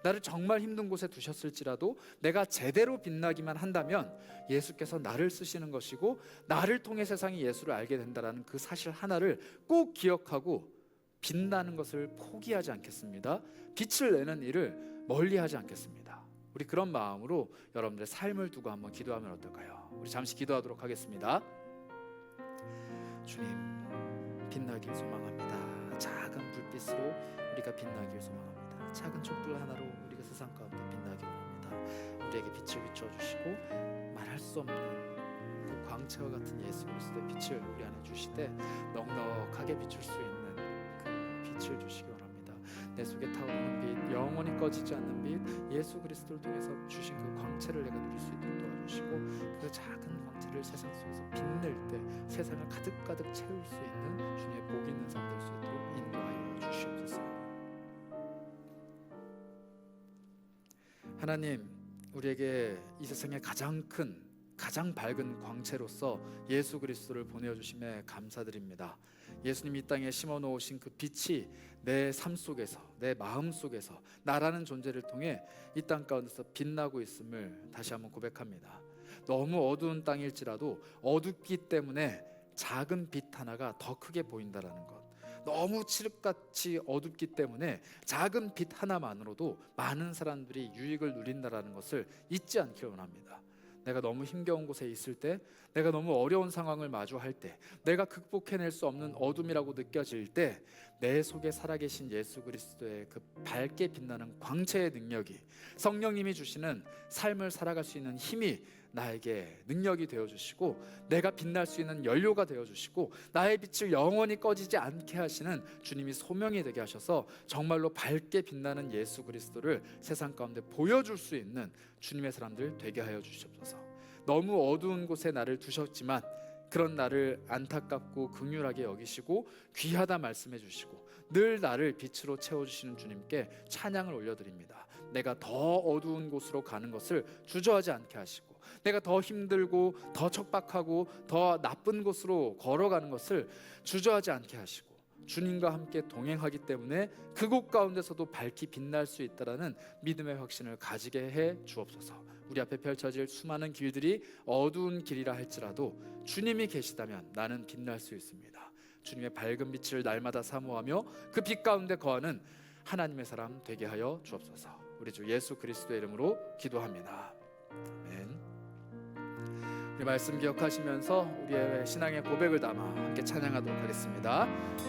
S1: 나를 정말 힘든 곳에 두셨을지라도 내가 제대로 빛나기만 한다면 예수께서 나를 쓰시는 것이고 나를 통해 세상이 예수를 알게 된다는 그 사실 하나를 꼭 기억하고 빛나는 것을 포기하지 않겠습니다. 빛을 내는 일을 멀리하지 않겠습니다. 우리 그런 마음으로 여러분들의 삶을 두고 한번 기도하면 어떨까요? 우리 잠시 기도하도록 하겠습니다. 주님, 빛나길 소망합니다. 작은 불빛으로 우리가 빛나길 소망합니다. 작은 촛불 하나로 우리가 세상 가운데 빛나길 원합니다. 우리에게 빛을 비춰주시고 말할 수 없는 그 광채와 같은 예수 그리스도의 빛을 우리 안에 주시되 넉넉하게 비출 수 있는 그 빛을 주시기 원합니다. 내 속에 타오르는 빛, 영원히 꺼지지 않는 빛, 예수 그리스도를 통해서 주신 그 광채를 내가 누릴 수 있도록 도와주시고 그 작은 광채를 세상 속에서 빛낼 때 세상을 가득가득 채울 수 있는 주님의 복 있는 삶 될 수 있도록 인도하여 주시옵소서. 하나님, 우리에게 이 세상에 가장 큰, 가장 밝은 광채로서 예수 그리스도를 보내주심에 감사드립니다. 예수님이 이 땅에 심어놓으신 그 빛이 내 삶 속에서, 내 마음 속에서 나라는 존재를 통해 이 땅 가운데서 빛나고 있음을 다시 한번 고백합니다. 너무 어두운 땅일지라도 어둡기 때문에 작은 빛 하나가 더 크게 보인다라는 것, 너무 칠흑같이 어둡기 때문에 작은 빛 하나만으로도 많은 사람들이 유익을 누린다라는 것을 잊지 않길 원합니다. 내가 너무 힘겨운 곳에 있을 때, 내가 너무 어려운 상황을 마주할 때, 내가 극복해낼 수 없는 어둠이라고 느껴질 때 내 속에 살아계신 예수 그리스도의 그 밝게 빛나는 광채의 능력이, 성령님이 주시는 삶을 살아갈 수 있는 힘이 나에게 능력이 되어주시고 내가 빛날 수 있는 연료가 되어주시고 나의 빛을 영원히 꺼지지 않게 하시는 주님이 소명이 되게 하셔서 정말로 밝게 빛나는 예수 그리스도를 세상 가운데 보여줄 수 있는 주님의 사람들 되게 하여 주시옵소서. 너무 어두운 곳에 나를 두셨지만 그런 나를 안타깝고 긍휼하게 여기시고 귀하다 말씀해 주시고 늘 나를 빛으로 채워주시는 주님께 찬양을 올려드립니다. 내가 더 어두운 곳으로 가는 것을 주저하지 않게 하시고 내가 더 힘들고 더 척박하고 더 나쁜 곳으로 걸어가는 것을 주저하지 않게 하시고 주님과 함께 동행하기 때문에 그곳 가운데서도 밝히 빛날 수 있다라는 믿음의 확신을 가지게 해 주옵소서. 우리 앞에 펼쳐질 수많은 길들이 어두운 길이라 할지라도 주님이 계시다면 나는 빛날 수 있습니다. 주님의 밝은 빛을 날마다 사모하며 그 빛 가운데 거하는 하나님의 사람 되게 하여 주옵소서. 우리 주 예수 그리스도의 이름으로 기도합니다. 아멘. 우리 말씀 기억하시면서 우리의 신앙의 고백을 담아 함께 찬양하도록 하겠습니다.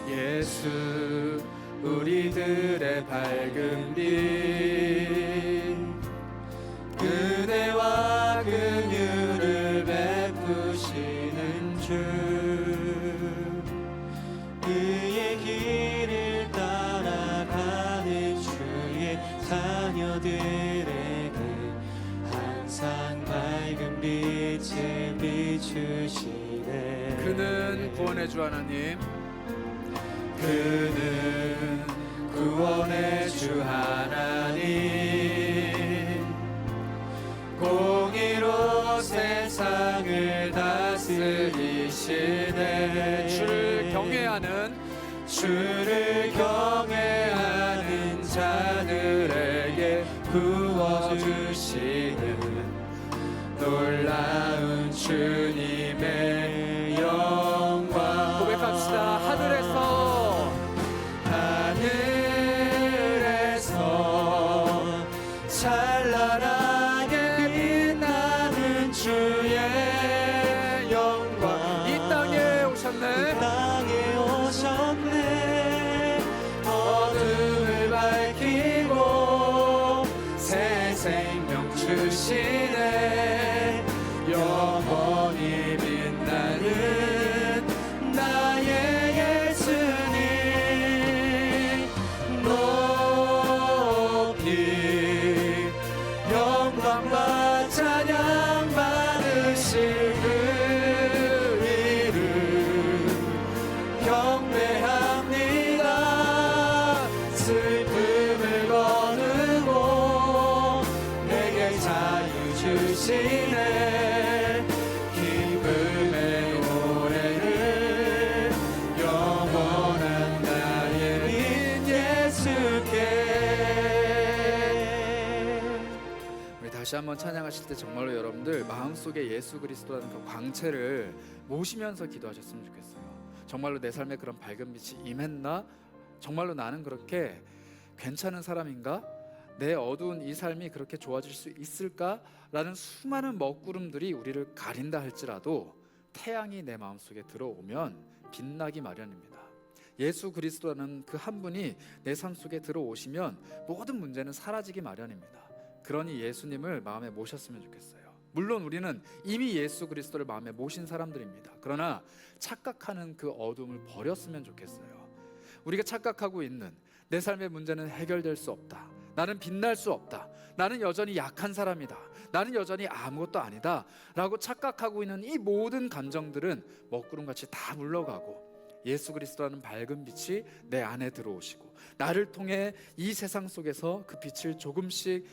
S1: 예수 우리들의 밝은 빛, 은혜와 긍휼을 베푸시는 주,
S2: 그의 길을 따라가는 주의 자녀들에게 항상 밝은 빛을 비추시네.
S1: 그는 구원의 주 하나님,
S2: 그는 구원의 주 하나님, 공의로 세상을 다스리시네. 주를 경외하는 자들에게 부어주시는 놀라운 주님의 영광.
S1: 고백합시다.
S2: 하늘에서 찬란하게 빛나는 주의 영광.
S1: 이 땅에 오셨네.
S2: 어둠을 밝히고 새 생명 주시네. 영원히 빛나는 나의 예수님, 높이 영광과 찬양 받으실 그 이름 경배합니다. 슬픔을 거두고 내게 자유 주시네. 기쁨의 노래를 영원한 나의 빛 예수께.
S1: 우리 다시 한번 찬양하실 때 정말로 여러분들 마음속에 예수 그리스도라는 그 광채를 모시면서 기도하셨으면 좋겠어요. 정말로 내 삶에 그런 밝은 빛이 임했나? 정말로 나는 그렇게 괜찮은 사람인가? 내 어두운 이 삶이 그렇게 좋아질 수 있을까? 라는 수많은 먹구름들이 우리를 가린다 할지라도 태양이 내 마음속에 들어오면 빛나기 마련입니다. 예수 그리스도라는 그 한 분이 내 삶 속에 들어오시면 모든 문제는 사라지기 마련입니다. 그러니 예수님을 마음에 모셨으면 좋겠어요. 물론 우리는 이미 예수 그리스도를 마음에 모신 사람들입니다. 그러나 착각하는 그 어둠을 버렸으면 좋겠어요. 우리가 착각하고 있는 내 삶의 문제는 해결될 수 없다, 나는 빛날 수 없다, 나는 여전히 약한 사람이다, 나는 여전히 아무것도 아니다 라고 착각하고 있는 이 모든 감정들은 먹구름같이 다 물러가고 예수 그리스도라는 밝은 빛이 내 안에 들어오시고 나를 통해 이 세상 속에서 그 빛을 조금씩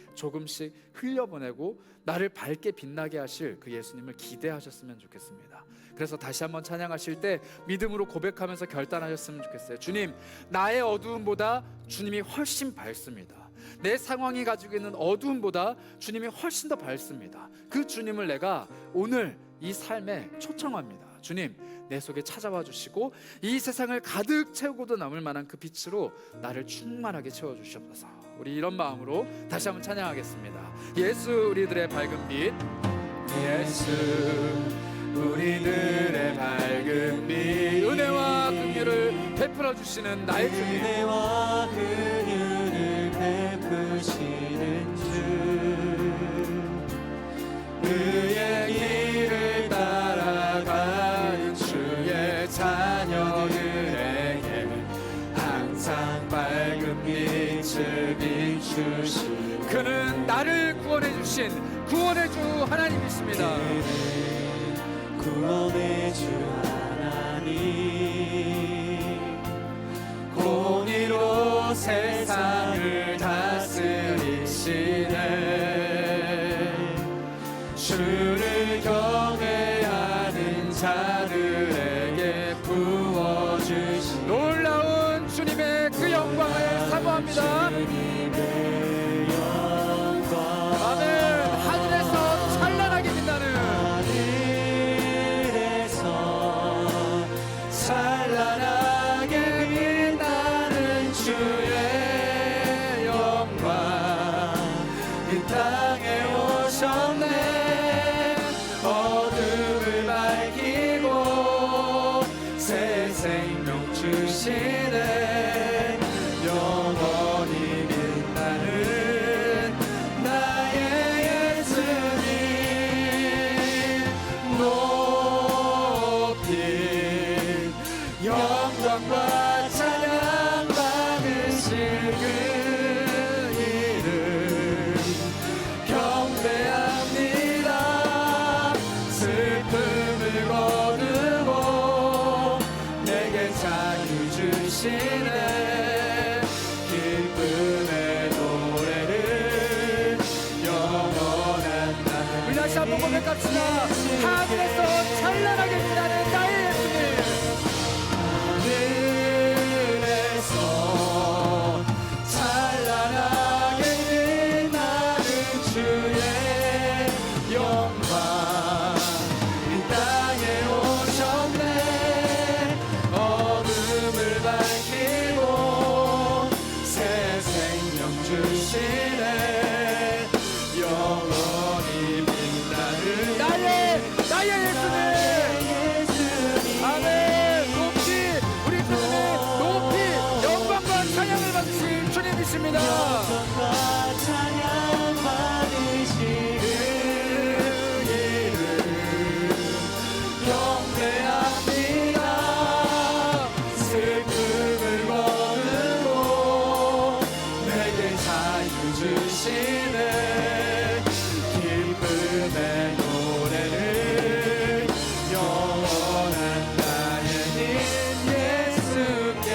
S1: 흘려보내고 나를 밝게 빛나게 하실 그 예수님을 기대하셨으면 좋겠습니다. 그래서 다시 한번 찬양하실 때 믿음으로 고백하면서 결단하셨으면 좋겠어요. 주님, 나의 어두움보다 주님이 훨씬 밝습니다. 내 상황이 가지고 있는 어두움보다 주님이 훨씬 더 밝습니다. 그 주님을 내가 오늘 이 삶에 초청합니다. 주님, 내 속에 찾아와 주시고 이 세상을 가득 채우고도 남을 만한 그 빛으로 나를 충만하게 채워주시옵소서. 우리 이런 마음으로 다시 한번 찬양하겠습니다. 예수 우리들의 밝은 빛,
S2: 예수 우리들의 밝은 빛,
S1: 은혜와 긍휼을 베풀어 주시는 나의 주님,
S2: 은혜와 긍휼을 베푸시는 주, 그의 길을 따라가는 주의 자녀들에게 항상 밝은 빛을 비추시네.
S1: 그는 나를 구원해 주신 구원의 주 하나님이십니다.
S2: 구원의 주 하나님, 공의로 세상을 다스리시네. 주를 경외하는 자들에게 부어주신
S1: 놀라운 주님의 그 영광을 사모합니다.
S2: 주님의 영광.
S1: 아멘. 하늘에서 하늘에서 찬란하게 빛나는 나의 예수님,
S2: 하늘에서 찬란하게 빛나는 주의 영광 이 땅에 오셨네. 어둠을 밝히고 새 생명 주시네. 영원히 빛나는
S1: 나의 예수님. 아멘. 높이 우리 주님의 높이 영광과 찬양을 받으실 주님이십니다.
S2: 영광과 찬양 받으시 그 이름 경배합니다. 슬픔을 거두고 내게 자유 주시네. 기쁨의 노래를 영원한 나의 힘 예수께.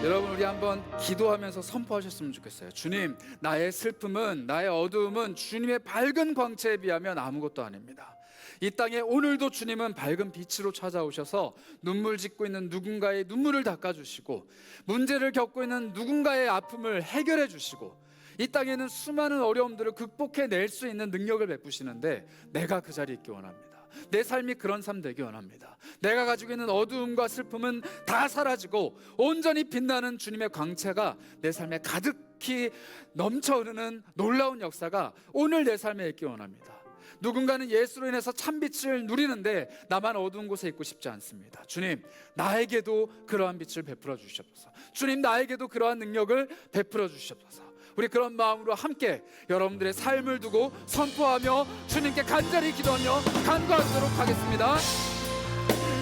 S1: 여러분, 우리 한번 기도하면서 선포하셨으면 좋겠어요. 주님, 나의 슬픔은, 나의 어두움은 주님의 밝은 광채에 비하면 아무것도 아닙니다. 이 땅에 오늘도 주님은 밝은 빛으로 찾아오셔서 눈물 짓고 있는 누군가의 눈물을 닦아주시고, 문제를 겪고 있는 누군가의 아픔을 해결해 주시고, 이 땅에는 수많은 어려움들을 극복해낼 수 있는 능력을 베푸시는데, 내가 그 자리에 있기 원합니다. 내 삶이 그런 삶 되기 원합니다. 내가 가지고 있는 어두움과 슬픔은 다 사라지고 온전히 빛나는 주님의 광채가 내 삶에 가득히 넘쳐 흐르는 놀라운 역사가 오늘 내 삶에 있기 원합니다. 누군가는 예수로 인해서 참빛을 누리는데 나만 어두운 곳에 있고 싶지 않습니다. 주님, 나에게도 그러한 빛을 베풀어 주시옵소서. 주님, 나에게도 그러한 능력을 베풀어 주시옵소서. 우리 그런 마음으로 함께 여러분들의 삶을 두고 선포하며 주님께 간절히 기도하며 간구하도록 하겠습니다.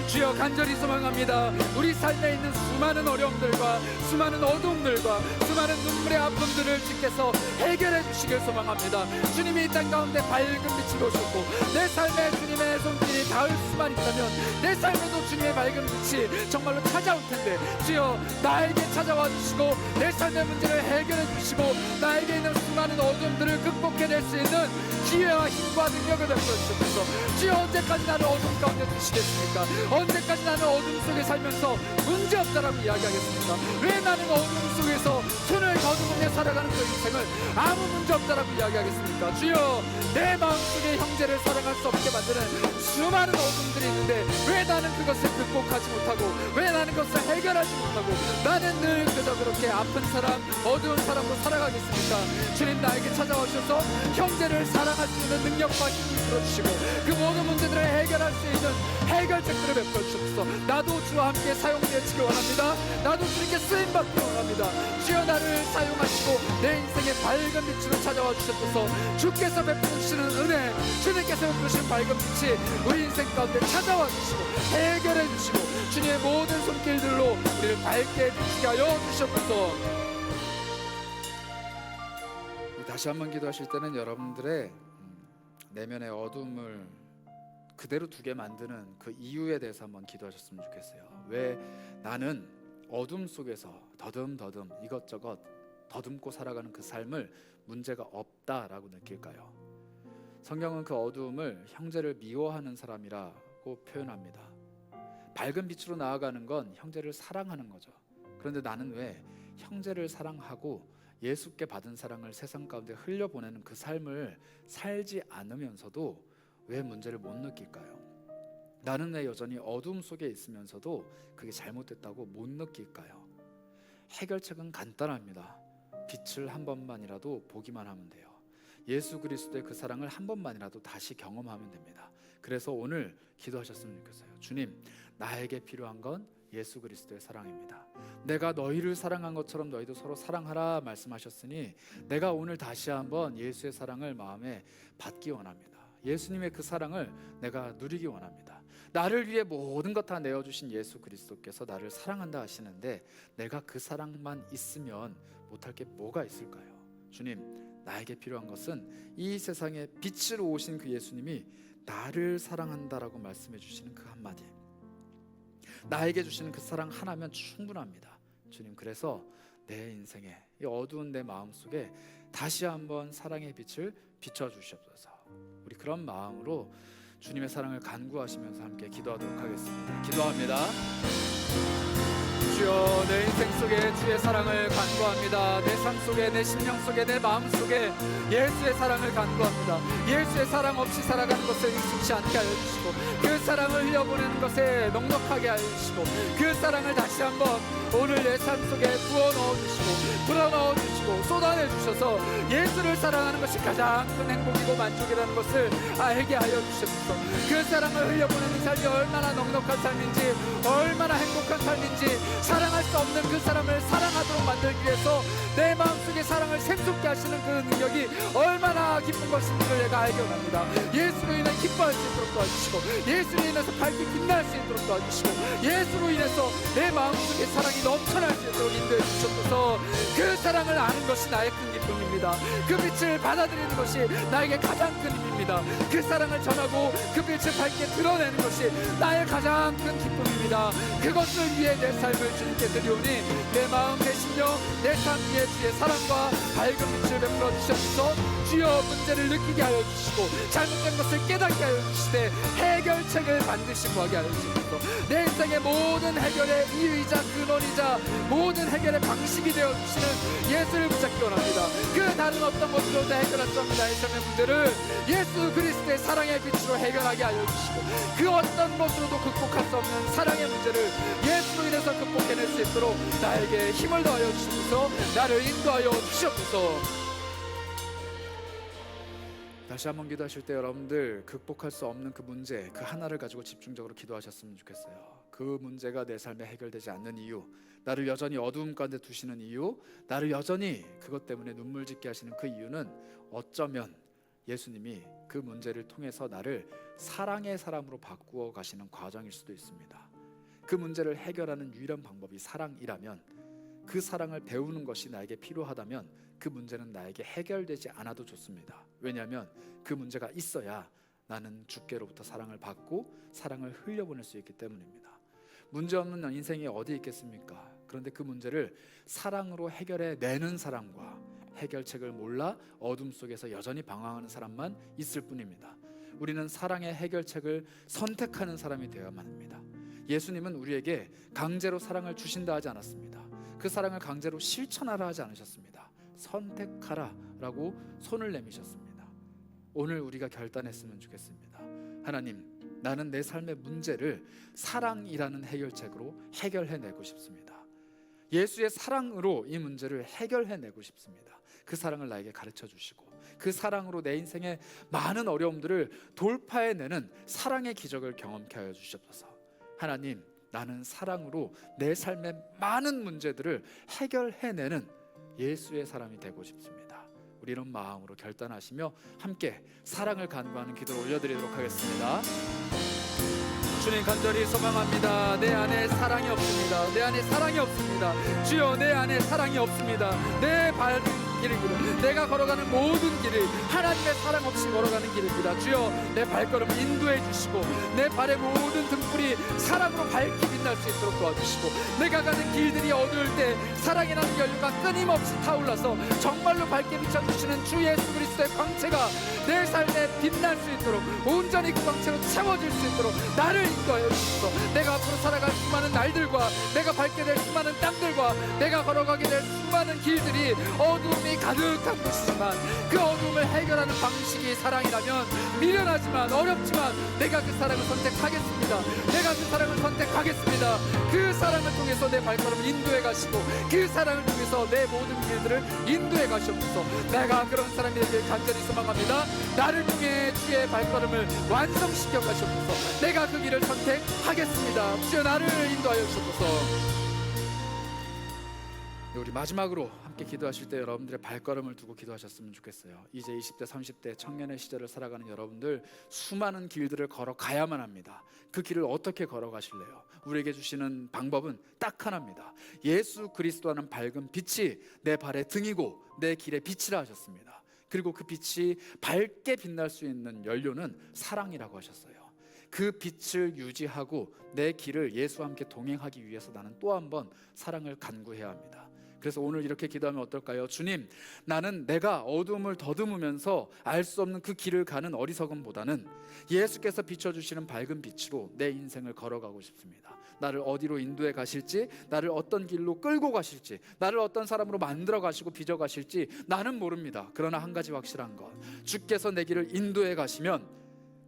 S1: 주여, 간절히 소망합니다. 우리 삶에 있는 수많은 어려움들과 수많은 어둠들과 수많은 눈물의 아픔들을 주께서 해결해 주시길 소망합니다. 주님이 이 땅 가운데 밝은 빛을 오셨고 내 삶에 주님의 손길이 닿을 수만 있다면 내 삶에도 주님의 밝은 빛이 정말로 찾아올 텐데, 주여, 나에게 찾아와 주시고 내 삶의 문제를 해결해 주시고 나에게 있는 수많은 어둠들을 극복해낼 수 있는 기회와 힘과 능력을 베풀어 주셔서, 주여, 언제까지 나를 어둠 가운데 두시겠습니까? 언제까지 나는 어둠 속에 살면서 문제없다라고 이야기하겠습니까? 왜 나는 어둠 속에서 손을 거두며 살아가는 그 인생을 아무 문제없다라고 이야기하겠습니까? 주여, 내 마음속에 형제를 사랑할 수 없게 만드는 수많은 어둠들이 있는데 왜 나는 그것을 극복하지 못하고, 왜 나는 그것을 해결하지 못하고 나는 늘 그저 그렇게 아픈 사람, 어두운 사람으로 살아가겠습니까? 주님, 나에게 찾아오셔서 형제를 사랑할 수 있는 능력과 힘을 불어주시고 그 모든 문제들을 해결할 수 있는 해결책들을 베풀어 주옵소서. 나도 주와 함께 사용되어지길 원합니다. 나도 주님께 쓰임받기를 원합니다. 주여, 나를 사용하시고 내 인생의 밝은 빛으로 찾아와 주셨소서. 주께서 베풀어 주시는 은혜, 주님께서 베풀어 주시는 밝은 빛이 우리 인생 가운데 찾아와 주시고 해결해 주시고 주님의 모든 손길들로 우리를 밝게 비추게 하여 주셨소서. 다시 한번 기도하실 때는 여러분들의 내면의 어둠을 그대로 두게 만드는 그 이유에 대해서 한번 기도하셨으면 좋겠어요. 왜 나는 어둠 속에서 더듬더듬 이것저것 더듬고 살아가는 그 삶을 문제가 없다라고 느낄까요? 성경은 그 어두움을 형제를 미워하는 사람이라고 표현합니다. 밝은 빛으로 나아가는 건 형제를 사랑하는 거죠. 그런데 나는 왜 형제를 사랑하고 예수께 받은 사랑을 세상 가운데 흘려보내는 그 삶을 살지 않으면서도 왜 문제를 못 느낄까요? 나는 왜 여전히 어둠 속에 있으면서도 그게 잘못됐다고 못 느낄까요? 해결책은 간단합니다. 빛을 한 번만이라도 보기만 하면 돼요. 예수 그리스도의 그 사랑을 한 번만이라도 다시 경험하면 됩니다. 그래서 오늘 기도하셨으면 좋겠어요. 주님, 나에게 필요한 건 예수 그리스도의 사랑입니다. 내가 너희를 사랑한 것처럼 너희도 서로 사랑하라 말씀하셨으니 내가 오늘 다시 한번 예수의 사랑을 마음에 받기 원합니다. 예수님의 그 사랑을 내가 누리기 원합니다. 나를 위해 모든 것 다 내어주신 예수 그리스도께서 나를 사랑한다 하시는데 내가 그 사랑만 있으면 못할 게 뭐가 있을까요? 주님, 나에게 필요한 것은 이 세상에 빛으로 오신 그 예수님이 나를 사랑한다라고 말씀해 주시는 그 한마디, 나에게 주시는 그 사랑 하나면 충분합니다. 주님, 그래서 내 인생에 이 어두운 내 마음속에 다시 한번 사랑의 빛을 비춰주시옵소서. 우리 그런 마음으로 주님의 사랑을 간구하시면서 함께 기도하도록 하겠습니다. 기도합니다. 주여, 내 인생 속에 주의 사랑을 간구합니다. 내 삶 속에, 내 심령 속에, 내 마음 속에 예수의 사랑을 간구합니다. 예수의 사랑 없이 살아가는 것을 익숙치 않게 하여 주시고, 그 사랑을 흘려보내는 것에 넉넉하게 하여 주시고, 그 사랑을 다시 한번 오늘 내 삶 속에 부어 넣어 주시고, 불어 넣어 주시고, 쏟아내 주셔서 예수를 사랑하는 것이 가장 큰 행복이고 만족이라는 것을 알게 하여 주시옵소서. 그 사랑을 흘려보내는 삶이 얼마나 넉넉한 삶인지, 얼마나 행복한 삶인지, 사랑할 수 없는 그 사람을 사랑하도록 만들기 위해서 내 마음속에 사랑을 샘솟게 하시는 그 능력이 얼마나 기쁜 것인지를 내가 알게 원합니다. 예수로 인해 기뻐할 수 있도록 도와주시고, 예수로 인해서 밝게 빛날 수 있도록 도와주시고, 예수로 인해서 내 마음속에 사랑이 넘쳐날 수 있도록 인도해 주셔서 그 사랑을 아는 것이 나의 큰 기쁨입니다. 그 빛을 받아들이는 것이 나에게 가장 큰 힘입니다. 그 사랑을 전하고 그 빛을 밝게 드러내는 것이 나의 가장 큰 기쁨입니다. 그것을 위해 내 삶을 주님께 드리오니 내 마음, 내 심령, 내 삶 위에 주의 사랑과 밝은 빛을 베풀어 주셔서 주여 문제를 느끼게 하여 주시고, 잘못된 것을 깨닫게 하여 주시되 해결책을 반드시 구하게 하여 주시고, 내 인생의 모든 해결의 이유이자 근원이자 모든 해결의 방식이 되어 주시는 예수를 붙잡기 원합니다. 그 다른 어떤 것으로도 해결할 수 없는 나의 삶의 문제를 예수 그리스도의 사랑의 빛으로 해결하게 하여 주시고, 그 어떤 것으로도 극복할 수 없는 사랑의 문제를 예수로 인해서 극복해낼 수 있도록 나에게 힘을 더하여 주시면서 나를 인도하여 주시옵소서. 다시 한번 기도하실 때 여러분들 극복할 수 없는 그 문제, 그 하나를 가지고 집중적으로 기도하셨으면 좋겠어요. 그 문제가 내 삶에 해결되지 않는 이유, 나를 여전히 어두움 가운데 두시는 이유, 나를 여전히 그것 때문에 눈물 짓게 하시는 그 이유는 어쩌면 예수님이 그 문제를 통해서 나를 사랑의 사람으로 바꾸어 가시는 과정일 수도 있습니다. 그 문제를 해결하는 유일한 방법이 사랑이라면, 그 사랑을 배우는 것이 나에게 필요하다면 그 문제는 나에게 해결되지 않아도 좋습니다. 왜냐하면 그 문제가 있어야 나는 주께로부터 사랑을 받고 사랑을 흘려보낼 수 있기 때문입니다. 문제없는 인생이 어디 있겠습니까? 그런데 그 문제를 사랑으로 해결해내는 사람과 해결책을 몰라 어둠 속에서 여전히 방황하는 사람만 있을 뿐입니다. 우리는 사랑의 해결책을 선택하는 사람이 되어야만 합니다. 예수님은 우리에게 강제로 사랑을 주신다 하지 않았습니다. 그 사랑을 강제로 실천하라 하지 않으셨습니다. 선택하라 라고 손을 내미셨습니다. 오늘 우리가 결단했으면 좋겠습니다. 하나님, 나는 내 삶의 문제를 사랑이라는 해결책으로 해결해내고 싶습니다. 예수의 사랑으로 이 문제를 해결해내고 싶습니다. 그 사랑을 나에게 가르쳐 주시고, 그 사랑으로 내 인생의 많은 어려움들을 돌파해내는 사랑의 기적을 경험케 하여 주시옵소서. 하나님, 나는 사랑으로 내 삶의 많은 문제들을 해결해내는 예수의 사람이 되고 싶습니다. 우리 이런 마음으로 결단하시며 함께 사랑을 간구하는 기도를 올려드리도록 하겠습니다. 주님, 간절히 소망합니다. 내 안에 사랑이 없습니다. 내 안에 사랑이 없습니다. 주여, 내 안에 사랑이 없습니다. 내 발 길이고 내가 걸어가는 모든 길이 하나님의 사랑 없이 걸어가는 길입니다. 주여, 내 발걸음 인도해 주시고, 내 발의 모든 등불이 사랑으로 밝게 빛날 수 있도록 도와주시고, 내가 가는 길들이 어두울 때 사랑이라는 연료가 끊임없이 타올라서 정말로 밝게 비춰주시는 주 예수 그리스도의 광채가 내 삶에 빛날 수 있도록, 온전히 그 광채로 채워질 수 있도록 나를 인도하여 주시고, 내가 앞으로 살아갈 수많은 날들과 내가 밟게 될 수많은 땅들과 내가 걸어가게 될 수많은 길들이 어두움이 가득한 곳이지만, 그 어두움을 해결하는 방식이 사랑이라면 미련하지만 어렵지만 내가 그 사랑을 선택하겠습니다. 내가 그 사랑을 선택하겠습니다. 그 사랑을 통해서 내 발걸음을 인도해 가시고, 그 사랑을 통해서 내 모든 길들을 인도해 가시옵소서. 내가 그런 사람이 되길 간절히 소망합니다. 나를 통해 주의 발걸음을 완성시켜 가시옵소서. 내가 그 길을 선택하겠습니다. 주여, 나를 인도하여 주옵소서. 우리 마지막으로 함께 기도하실 때 여러분들의 발걸음을 두고 기도하셨으면 좋겠어요. 이제 20대 30대 청년의 시절을 살아가는 여러분들, 수많은 길들을 걸어가야만 합니다. 그 길을 어떻게 걸어가실래요? 우리에게 주시는 방법은 딱 하나입니다. 예수 그리스도라는 밝은 빛이 내 발의 등이고 내 길의 빛이라 하셨습니다. 그리고 그 빛이 밝게 빛날 수 있는 연료는 사랑이라고 하셨어요. 그 빛을 유지하고 내 길을 예수와 함께 동행하기 위해서 나는 또 한 번 사랑을 간구해야 합니다. 그래서 오늘 이렇게 기도하면 어떨까요? 주님, 나는 내가 어둠을 더듬으면서 알 수 없는 그 길을 가는 어리석음보다는 예수께서 비춰주시는 밝은 빛으로 내 인생을 걸어가고 싶습니다. 나를 어디로 인도해 가실지, 나를 어떤 길로 끌고 가실지, 나를 어떤 사람으로 만들어 가시고 빚어 가실지 나는 모릅니다. 그러나 한 가지 확실한 것, 주께서 내 길을 인도해 가시면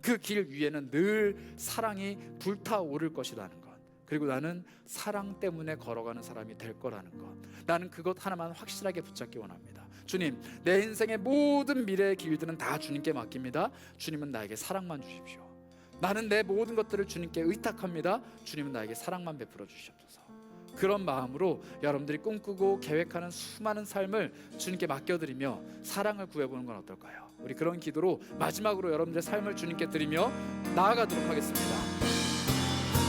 S1: 그 길 위에는 늘 사랑이 불타오를 것이라는 것, 그리고 나는 사랑 때문에 걸어가는 사람이 될 거라는 것, 나는 그것 하나만 확실하게 붙잡기 원합니다. 주님, 내 인생의 모든 미래의 길들은 다 주님께 맡깁니다. 주님은 나에게 사랑만 주십시오. 나는 내 모든 것들을 주님께 의탁합니다. 주님은 나에게 사랑만 베풀어 주시옵소서. 그런 마음으로 여러분들이 꿈꾸고 계획하는 수많은 삶을 주님께 맡겨드리며 사랑을 구해보는 건 어떨까요? 우리 그런 기도로 마지막으로 여러분들의 삶을 주님께 드리며 나아가도록 하겠습니다.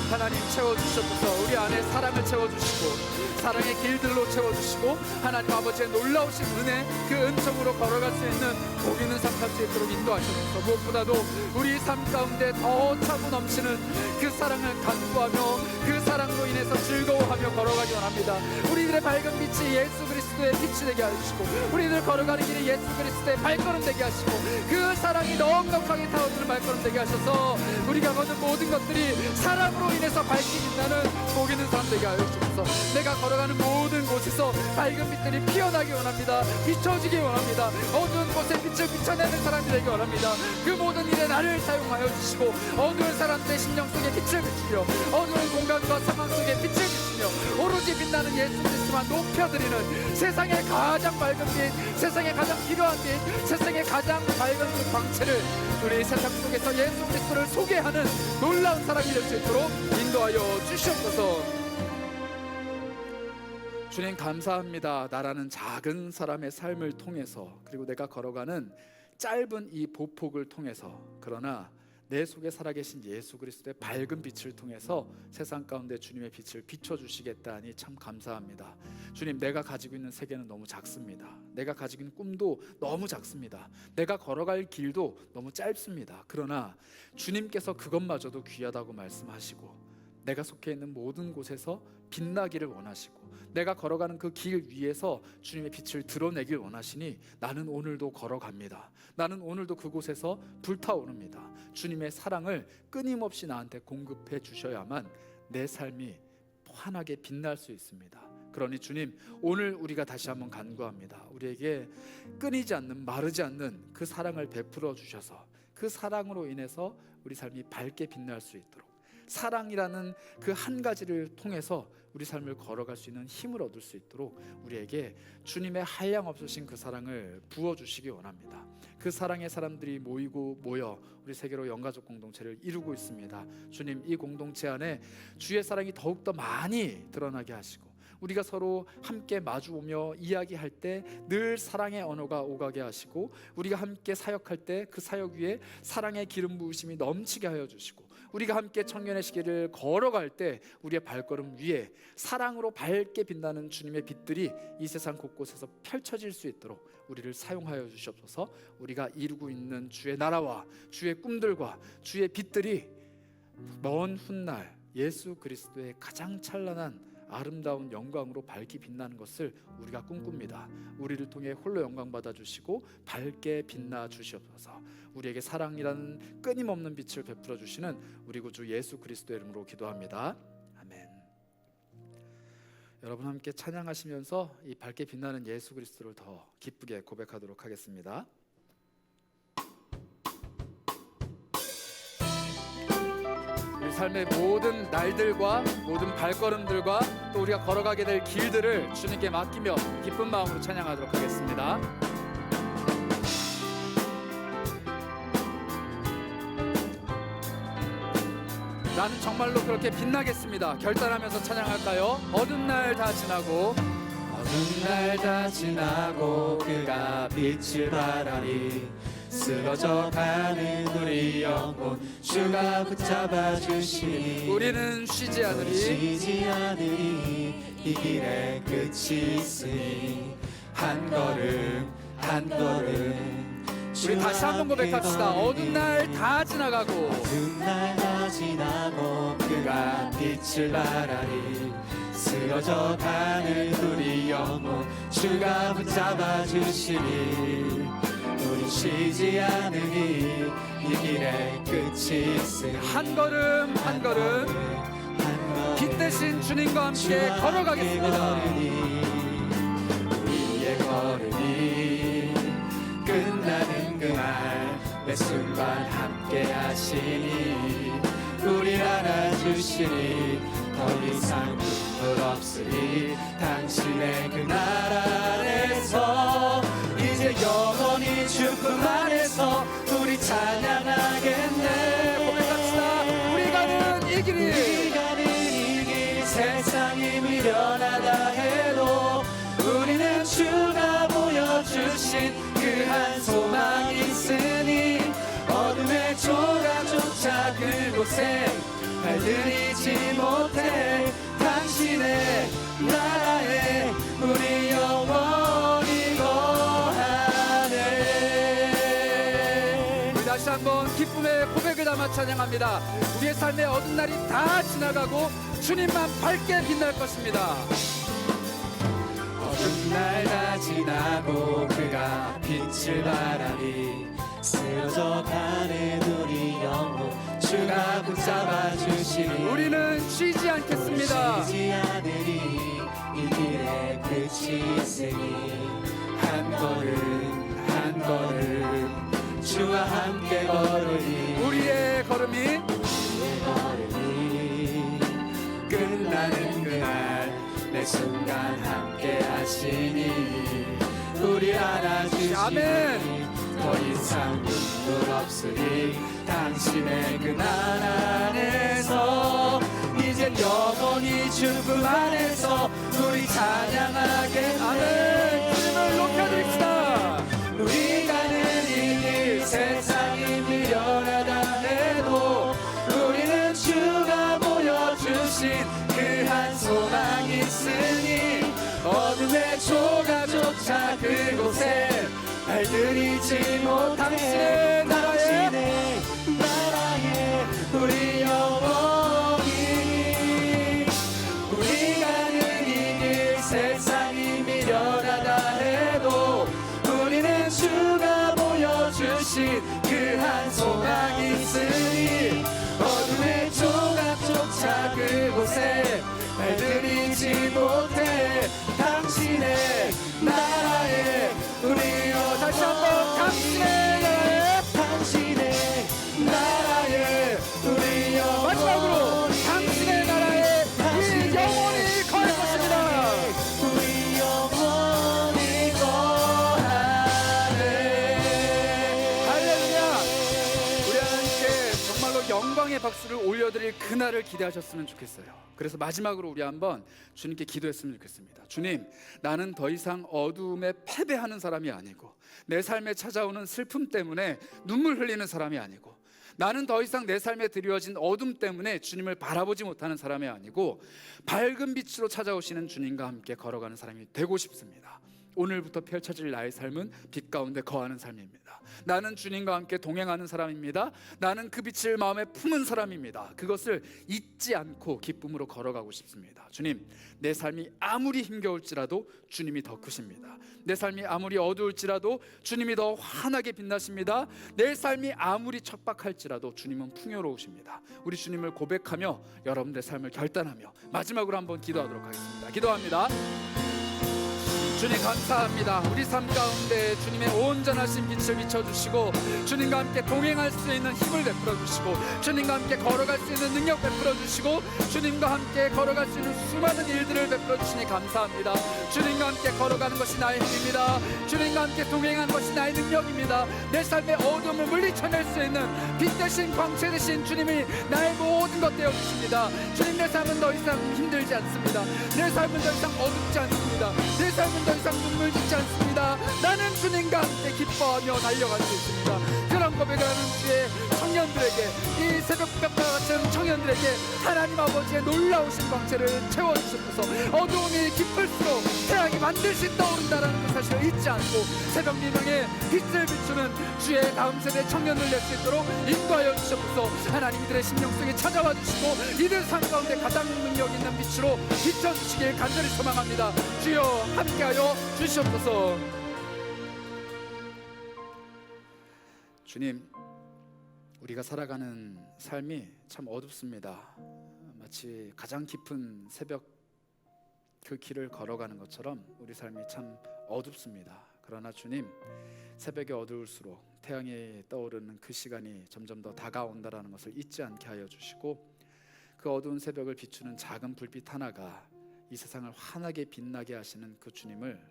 S1: 하나님 채워주셔서 우리 안에 사랑을 채워주시고 사랑의 길들로 채워주시고 하나님 아버지의 놀라우신 은혜, 그 은총으로 걸어갈 수 있는 복 있는 삶 살 수 있도록 인도하셔서 무엇보다도 우리 삶 가운데 더 차고 넘치는 그 사랑을 간구하며 그 사랑으로 인해서 즐거워하며 걸어가기 원합니다. 우리들의 밝은 빛이 예수 그리스도의 빛이 되게 하시고 우리들 걸어가는 길이 예수 그리스도의 발걸음 되게 하시고 그 사랑이 넉넉하게 타오르는 발걸음 되게 하셔서 우리가 걷는 모든 것들이 사랑으로 인해서 밝게 빛나는 복 있는 삶 되게 하여 주셔서 내가 걸어가는 모든 곳에서 밝은 빛들이 피어나기 원합니다. 비춰지기 원합니다. 어두운 곳에 빛을 비춰내는 사람이 되기 원합니다. 그 모든 일에 나를 사용하여 주시고 어두운 사람들의 심령 속에 빛을 비추며 어두운 공간과 상황 속에 빛을 비추며 오로지 빛나는 예수 그리스도만 높여드리는 세상의 가장 밝은 빛, 세상에 가장 필요한 빛, 세상에 가장 밝은 그 광채를 우리 세상 속에서 예수 그리스도를 소개하는 놀라운 사람이 될 수 있도록 인도하여 주시옵소서. 주님 감사합니다. 나라는 작은 사람의 삶을 통해서, 그리고 내가 걸어가는 짧은 이 보폭을 통해서, 그러나 내 속에 살아계신 예수 그리스도의 밝은 빛을 통해서 세상 가운데 주님의 빛을 비춰주시겠다니 참 감사합니다. 주님, 내가 가지고 있는 세계는 너무 작습니다. 내가 가지고 있는 꿈도 너무 작습니다. 내가 걸어갈 길도 너무 짧습니다. 그러나 주님께서 그것마저도 귀하다고 말씀하시고 내가 속해 있는 모든 곳에서 빛나기를 원하시고 내가 걸어가는 그 길 위에서 주님의 빛을 드러내길 원하시니 나는 오늘도 걸어갑니다. 나는 오늘도 그곳에서 불타오릅니다. 주님의 사랑을 끊임없이 나한테 공급해 주셔야만 내 삶이 환하게 빛날 수 있습니다. 그러니 주님, 오늘 우리가 다시 한번 간구합니다. 우리에게 끊이지 않는, 마르지 않는 그 사랑을 베풀어 주셔서 그 사랑으로 인해서 우리 삶이 밝게 빛날 수 있도록, 사랑이라는 그 한 가지를 통해서 우리 삶을 걸어갈 수 있는 힘을 얻을 수 있도록 우리에게 주님의 한량없으신 그 사랑을 부어주시기 원합니다. 그 사랑의 사람들이 모여 우리 세계로 영가족 공동체를 이루고 있습니다. 주님, 이 공동체 안에 주의 사랑이 더욱더 많이 드러나게 하시고 우리가 서로 함께 마주오며 이야기할 때 늘 사랑의 언어가 오가게 하시고 우리가 함께 사역할 때 그 사역 위에 사랑의 기름 부으심이 넘치게 하여 주시고 우리가 함께 청년의 시기를 걸어갈 때 우리의 발걸음 위에 사랑으로 밝게 빛나는 주님의 빛들이 이 세상 곳곳에서 펼쳐질 수 있도록 우리를 사용하여 주시옵소서. 우리가 이루고 있는 주의 나라와 주의 꿈들과 주의 빛들이 먼 훗날 예수 그리스도의 가장 찬란한 아름다운 영광으로 밝게 빛나는 것을 우리가 꿈꿉니다. 우리를 통해 홀로 영광 받아주시고 밝게 빛나 주시옵소서. 우리에게 사랑이라는 끊임없는 빛을 베풀어 주시는 우리 구주 예수 그리스도의 이름으로 기도합니다. 아멘. 여러분 함께 찬양하시면서 이 밝게 빛나는 예수 그리스도를 더 기쁘게 고백하도록 하겠습니다. 삶의 모든 날들과 모든 발걸음들과 또 우리가 걸어가게 될 길들을 주님께 맡기며 기쁜 마음으로 찬양하도록 하겠습니다. 나는 정말로 그렇게 빛나겠습니다. 결단하면서 찬양할까요? 어두운 날 다 지나고
S2: 어두운 날 다 지나고 그가 빛을 발하리 쓰러져 가는 우리 영혼 주가 붙잡아 주시니
S1: 우리는 쉬지 않으리
S2: 이 길에 끝이 있으니 한 걸음 한 걸음
S1: 우리 다시 한번 고백합시다. 어두운 날 다 지나가고
S2: 어두운 날 다 지나고 그가 빛을 발하리 쓰러져 가는 우리 영혼 주가 붙잡아 주시니 우리 쉬지 않으니 이 길에 끝이 있으니
S1: 한 걸음 한 걸음 빛 대신 주님과 함께 걸어가겠습니다.
S2: 우리의 걸음이 끝나는 그날 매 순간 함께 하시니 우리 안아주시니 더 이상 눈물 없으니 당신의 그 나라 안에서 이제 영원히 주품 안에서 우리 찬양하겠네.
S1: 고백합시다. 우리 가는 이 길이
S2: 우리 가는 이 길 세상이 미련하다 해도 우리는 주가 보여주신 그 한 소망이 있으니 어둠의 조각조차 그곳에 발들이지 못해 당신의 나라에 우리 영원히 거하네.
S1: 우리 다시 한번 기쁨의 고백을 담아 찬양합니다. 우리의 삶의 어두운 날이 다 지나가고 주님만 밝게 빛날 것입니다.
S2: 어두운 날 다 지나고 그가 빛을 바라니 쓰러져 가는 우리 영혼 주가 붙잡아 주시니
S1: 우리는 쉬지 않겠습니다.
S2: 쉬지 않으니 이 길에 끝이 있으니 한 걸음 한 걸음 주와 함께 걸으니
S1: 우리의 걸음이
S2: 우리의 걸음이 끝나는 그날 매 순간 함께 하시니 우리 안아주시니
S1: 아멘.
S2: 더 이상 눈물 없으니 당신의 그 나라 안에서 이젠 영원히 주님 안에서 우리 찬양하겠네.
S1: 아멘. 주님을 높여드립시다.
S2: 우리 가는 이 길 세상이 미련하다 해도 우리는 주가 보여주신 그 한 소망이 있으니 어둠의 조각조차 그곳에 발들이지 못해 당신의 나라에 우리 영원히 우리 가는 이 길 세상이 미련하다 해도 우리는 주가 보여주신 그 한 소망이 있으니 어둠의 조각조차 그곳에 발들이지 못해 당신의 나라에 우리
S1: 다시 한번 당신의 나라에
S2: 당신의 나라에 우리
S1: 마지막으로 당신의 나라에 우리 영원히 거할 것입니다.
S2: 우리 영원히 거하네.
S1: 할렐루야. 우리 하나님께 정말로 영광의 박수를 올려드릴 그날을 기대하셨으면 좋겠어요. 그래서 마지막으로 우리 한번 주님께 기도했으면 좋겠습니다. 주님, 나는 더 이상 어두움에 패배하는 사람이 아니고 내 삶에 찾아오는 슬픔 때문에 눈물 흘리는 사람이 아니고 나는 더 이상 내 삶에 드리워진 어둠 때문에 주님을 바라보지 못하는 사람이 아니고 밝은 빛으로 찾아오시는 주님과 함께 걸어가는 사람이 되고 싶습니다. 오늘부터 펼쳐질 나의 삶은 빛 가운데 거하는 삶입니다. 나는 주님과 함께 동행하는 사람입니다. 나는 그 빛을 마음에 품은 사람입니다. 그것을 잊지 않고 기쁨으로 걸어가고 싶습니다. 주님, 내 삶이 아무리 힘겨울지라도 주님이 더 크십니다. 내 삶이 아무리 어두울지라도 주님이 더 환하게 빛나십니다. 내 삶이 아무리 척박할지라도 주님은 풍요로우십니다. 우리 주님을 고백하며 여러분들의 삶을 결단하며 마지막으로 한번 기도하도록 하겠습니다. 기도합니다. 주님 감사합니다. 우리 삶 가운데 주님의 온전하신 빛을 비춰주시고 주님과 함께 동행할 수 있는 힘을 베풀어주시고 주님과 함께 걸어갈 수 있는 능력 베풀어주시고 주님과 함께 걸어갈 수 있는 수많은 일들을 베풀어주시니 감사합니다. 주님과 함께 걸어가는 것이 나의 힘입니다. 주님과 함께 동행하는 것이 나의 능력입니다. 내 삶의 어둠을 물리쳐낼 수 있는 빛 대신 광채 대신 주님이 나의 모든 것 되어주십니다. 주님, 내 삶은 더 이상 힘들지 않습니다. 내 삶은 더 이상 어둡지 않습니다. 내 삶은 더 이상 눈물 짓지 않습니다. 나는 주님과 함께 기뻐하며 달려갈 수 있습니다. 그럼 고백하는 주의 청년들에게, 이 새벽밤과 같은 청년들에게 하나님 아버지의 놀라우신 광채를 채워주셔서 어두움이 깊을수록 태양이 반드시 떠오른다는 그 사실을 잊지 않고 새벽 미명에 빛을 비추는 주의 다음 세대 청년을 낼 수 있도록 인도하여 주셔서 하나님 이들의 심령 속에 찾아와 주시고 이들 삶 가운데 가장 능력 있는 빛으로 비춰주시길 간절히 소망합니다. 주여 함께하여 주시옵소서. 주님, 우리가 살아가는 삶이 참 어둡습니다. 마치 가장 깊은 새벽 그 길을 걸어가는 것처럼 우리 삶이 참 어둡습니다. 그러나 주님, 새벽이 어두울수록 태양이 떠오르는 그 시간이 점점 더 다가온다라는 것을 잊지 않게 하여 주시고, 그 어두운 새벽을 비추는 작은 불빛 하나가 이 세상을 환하게 빛나게 하시는 그 주님을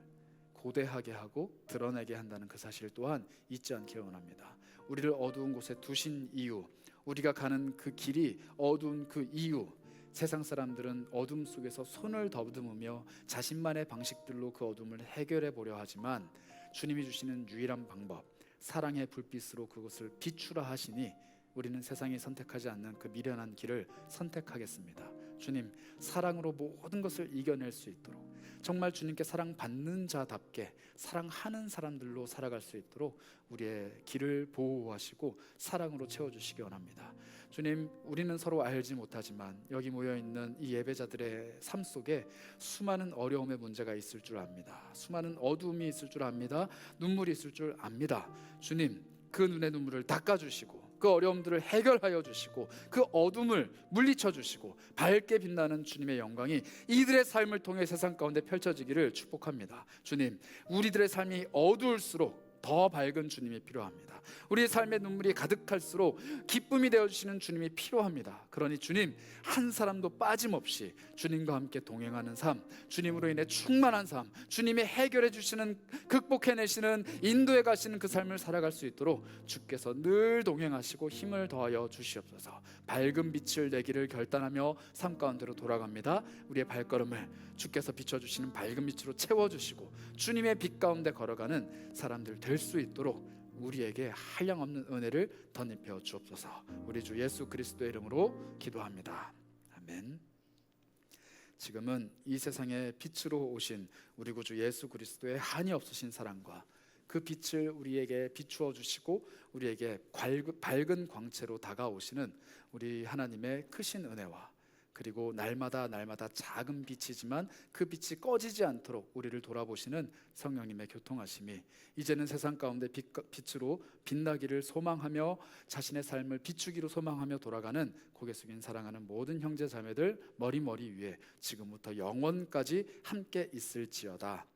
S1: 고대하게 하고 드러내게 한다는 그 사실 또한 잊지 않기를 원합니다. 우리를 어두운 곳에 두신 이유, 우리가 가는 그 길이 어두운 그 이유, 세상 사람들은 어둠 속에서 손을 더듬으며 자신만의 방식들로 그 어둠을 해결해 보려 하지만 주님이 주시는 유일한 방법, 사랑의 불빛으로 그것을 비추라 하시니 우리는 세상이 선택하지 않는 그 미련한 길을 선택하겠습니다. 주님, 사랑으로 모든 것을 이겨낼 수 있도록, 정말 주님께 사랑받는 자답게 사랑하는 사람들로 살아갈 수 있도록 우리의 길을 보호하시고 사랑으로 채워주시기 원합니다. 주님, 우리는 서로 알지 못하지만 여기 모여있는 이 예배자들의 삶 속에 수많은 어려움의 문제가 있을 줄 압니다. 수많은 어두움이 있을 줄 압니다. 눈물이 있을 줄 압니다. 주님, 그 눈의 눈물을 닦아주시고 그 어려움들을 해결하여 주시고 그 어둠을 물리쳐 주시고 밝게 빛나는 주님의 영광이 이들의 삶을 통해 세상 가운데 펼쳐지기를 축복합니다. 주님, 우리들의 삶이 어두울수록 더 밝은 주님이 필요합니다. 우리의 삶의 눈물이 가득할수록 기쁨이 되어주시는 주님이 필요합니다. 그러니 주님, 한 사람도 빠짐없이 주님과 함께 동행하는 삶, 주님으로 인해 충만한 삶, 주님이 해결해 주시는, 극복해내시는, 인도해 가시는 그 삶을 살아갈 수 있도록 주께서 늘 동행하시고 힘을 더하여 주시옵소서. 밝은 빛을 내기를 결단하며 삶 가운데로 돌아갑니다. 우리의 발걸음을 주께서 비춰주시는 밝은 빛으로 채워주시고 주님의 빛 가운데 걸어가는 사람들 될 수 있도록 우리에게 한량없는 은혜를 덧입혀 주옵소서. 우리 주 예수 그리스도의 이름으로 기도합니다. 아멘. 지금은 이 세상의 빛으로 오신 우리 구주 예수 그리스도의 한이 없으신 사랑과 그 빛을 우리에게 비추어 주시고 우리에게 밝은 광채로 다가오시는 우리 하나님의 크신 은혜와, 그리고 날마다 작은 빛이지만 그 빛이 꺼지지 않도록 우리를 돌아보시는 성령님의 교통하심이 이제는 세상 가운데 빛으로 빛나기를 소망하며 자신의 삶을 비추기로 소망하며 돌아가는 고개 숙인 사랑하는 모든 형제 자매들 머리 위에 지금부터 영원까지 함께 있을지어다.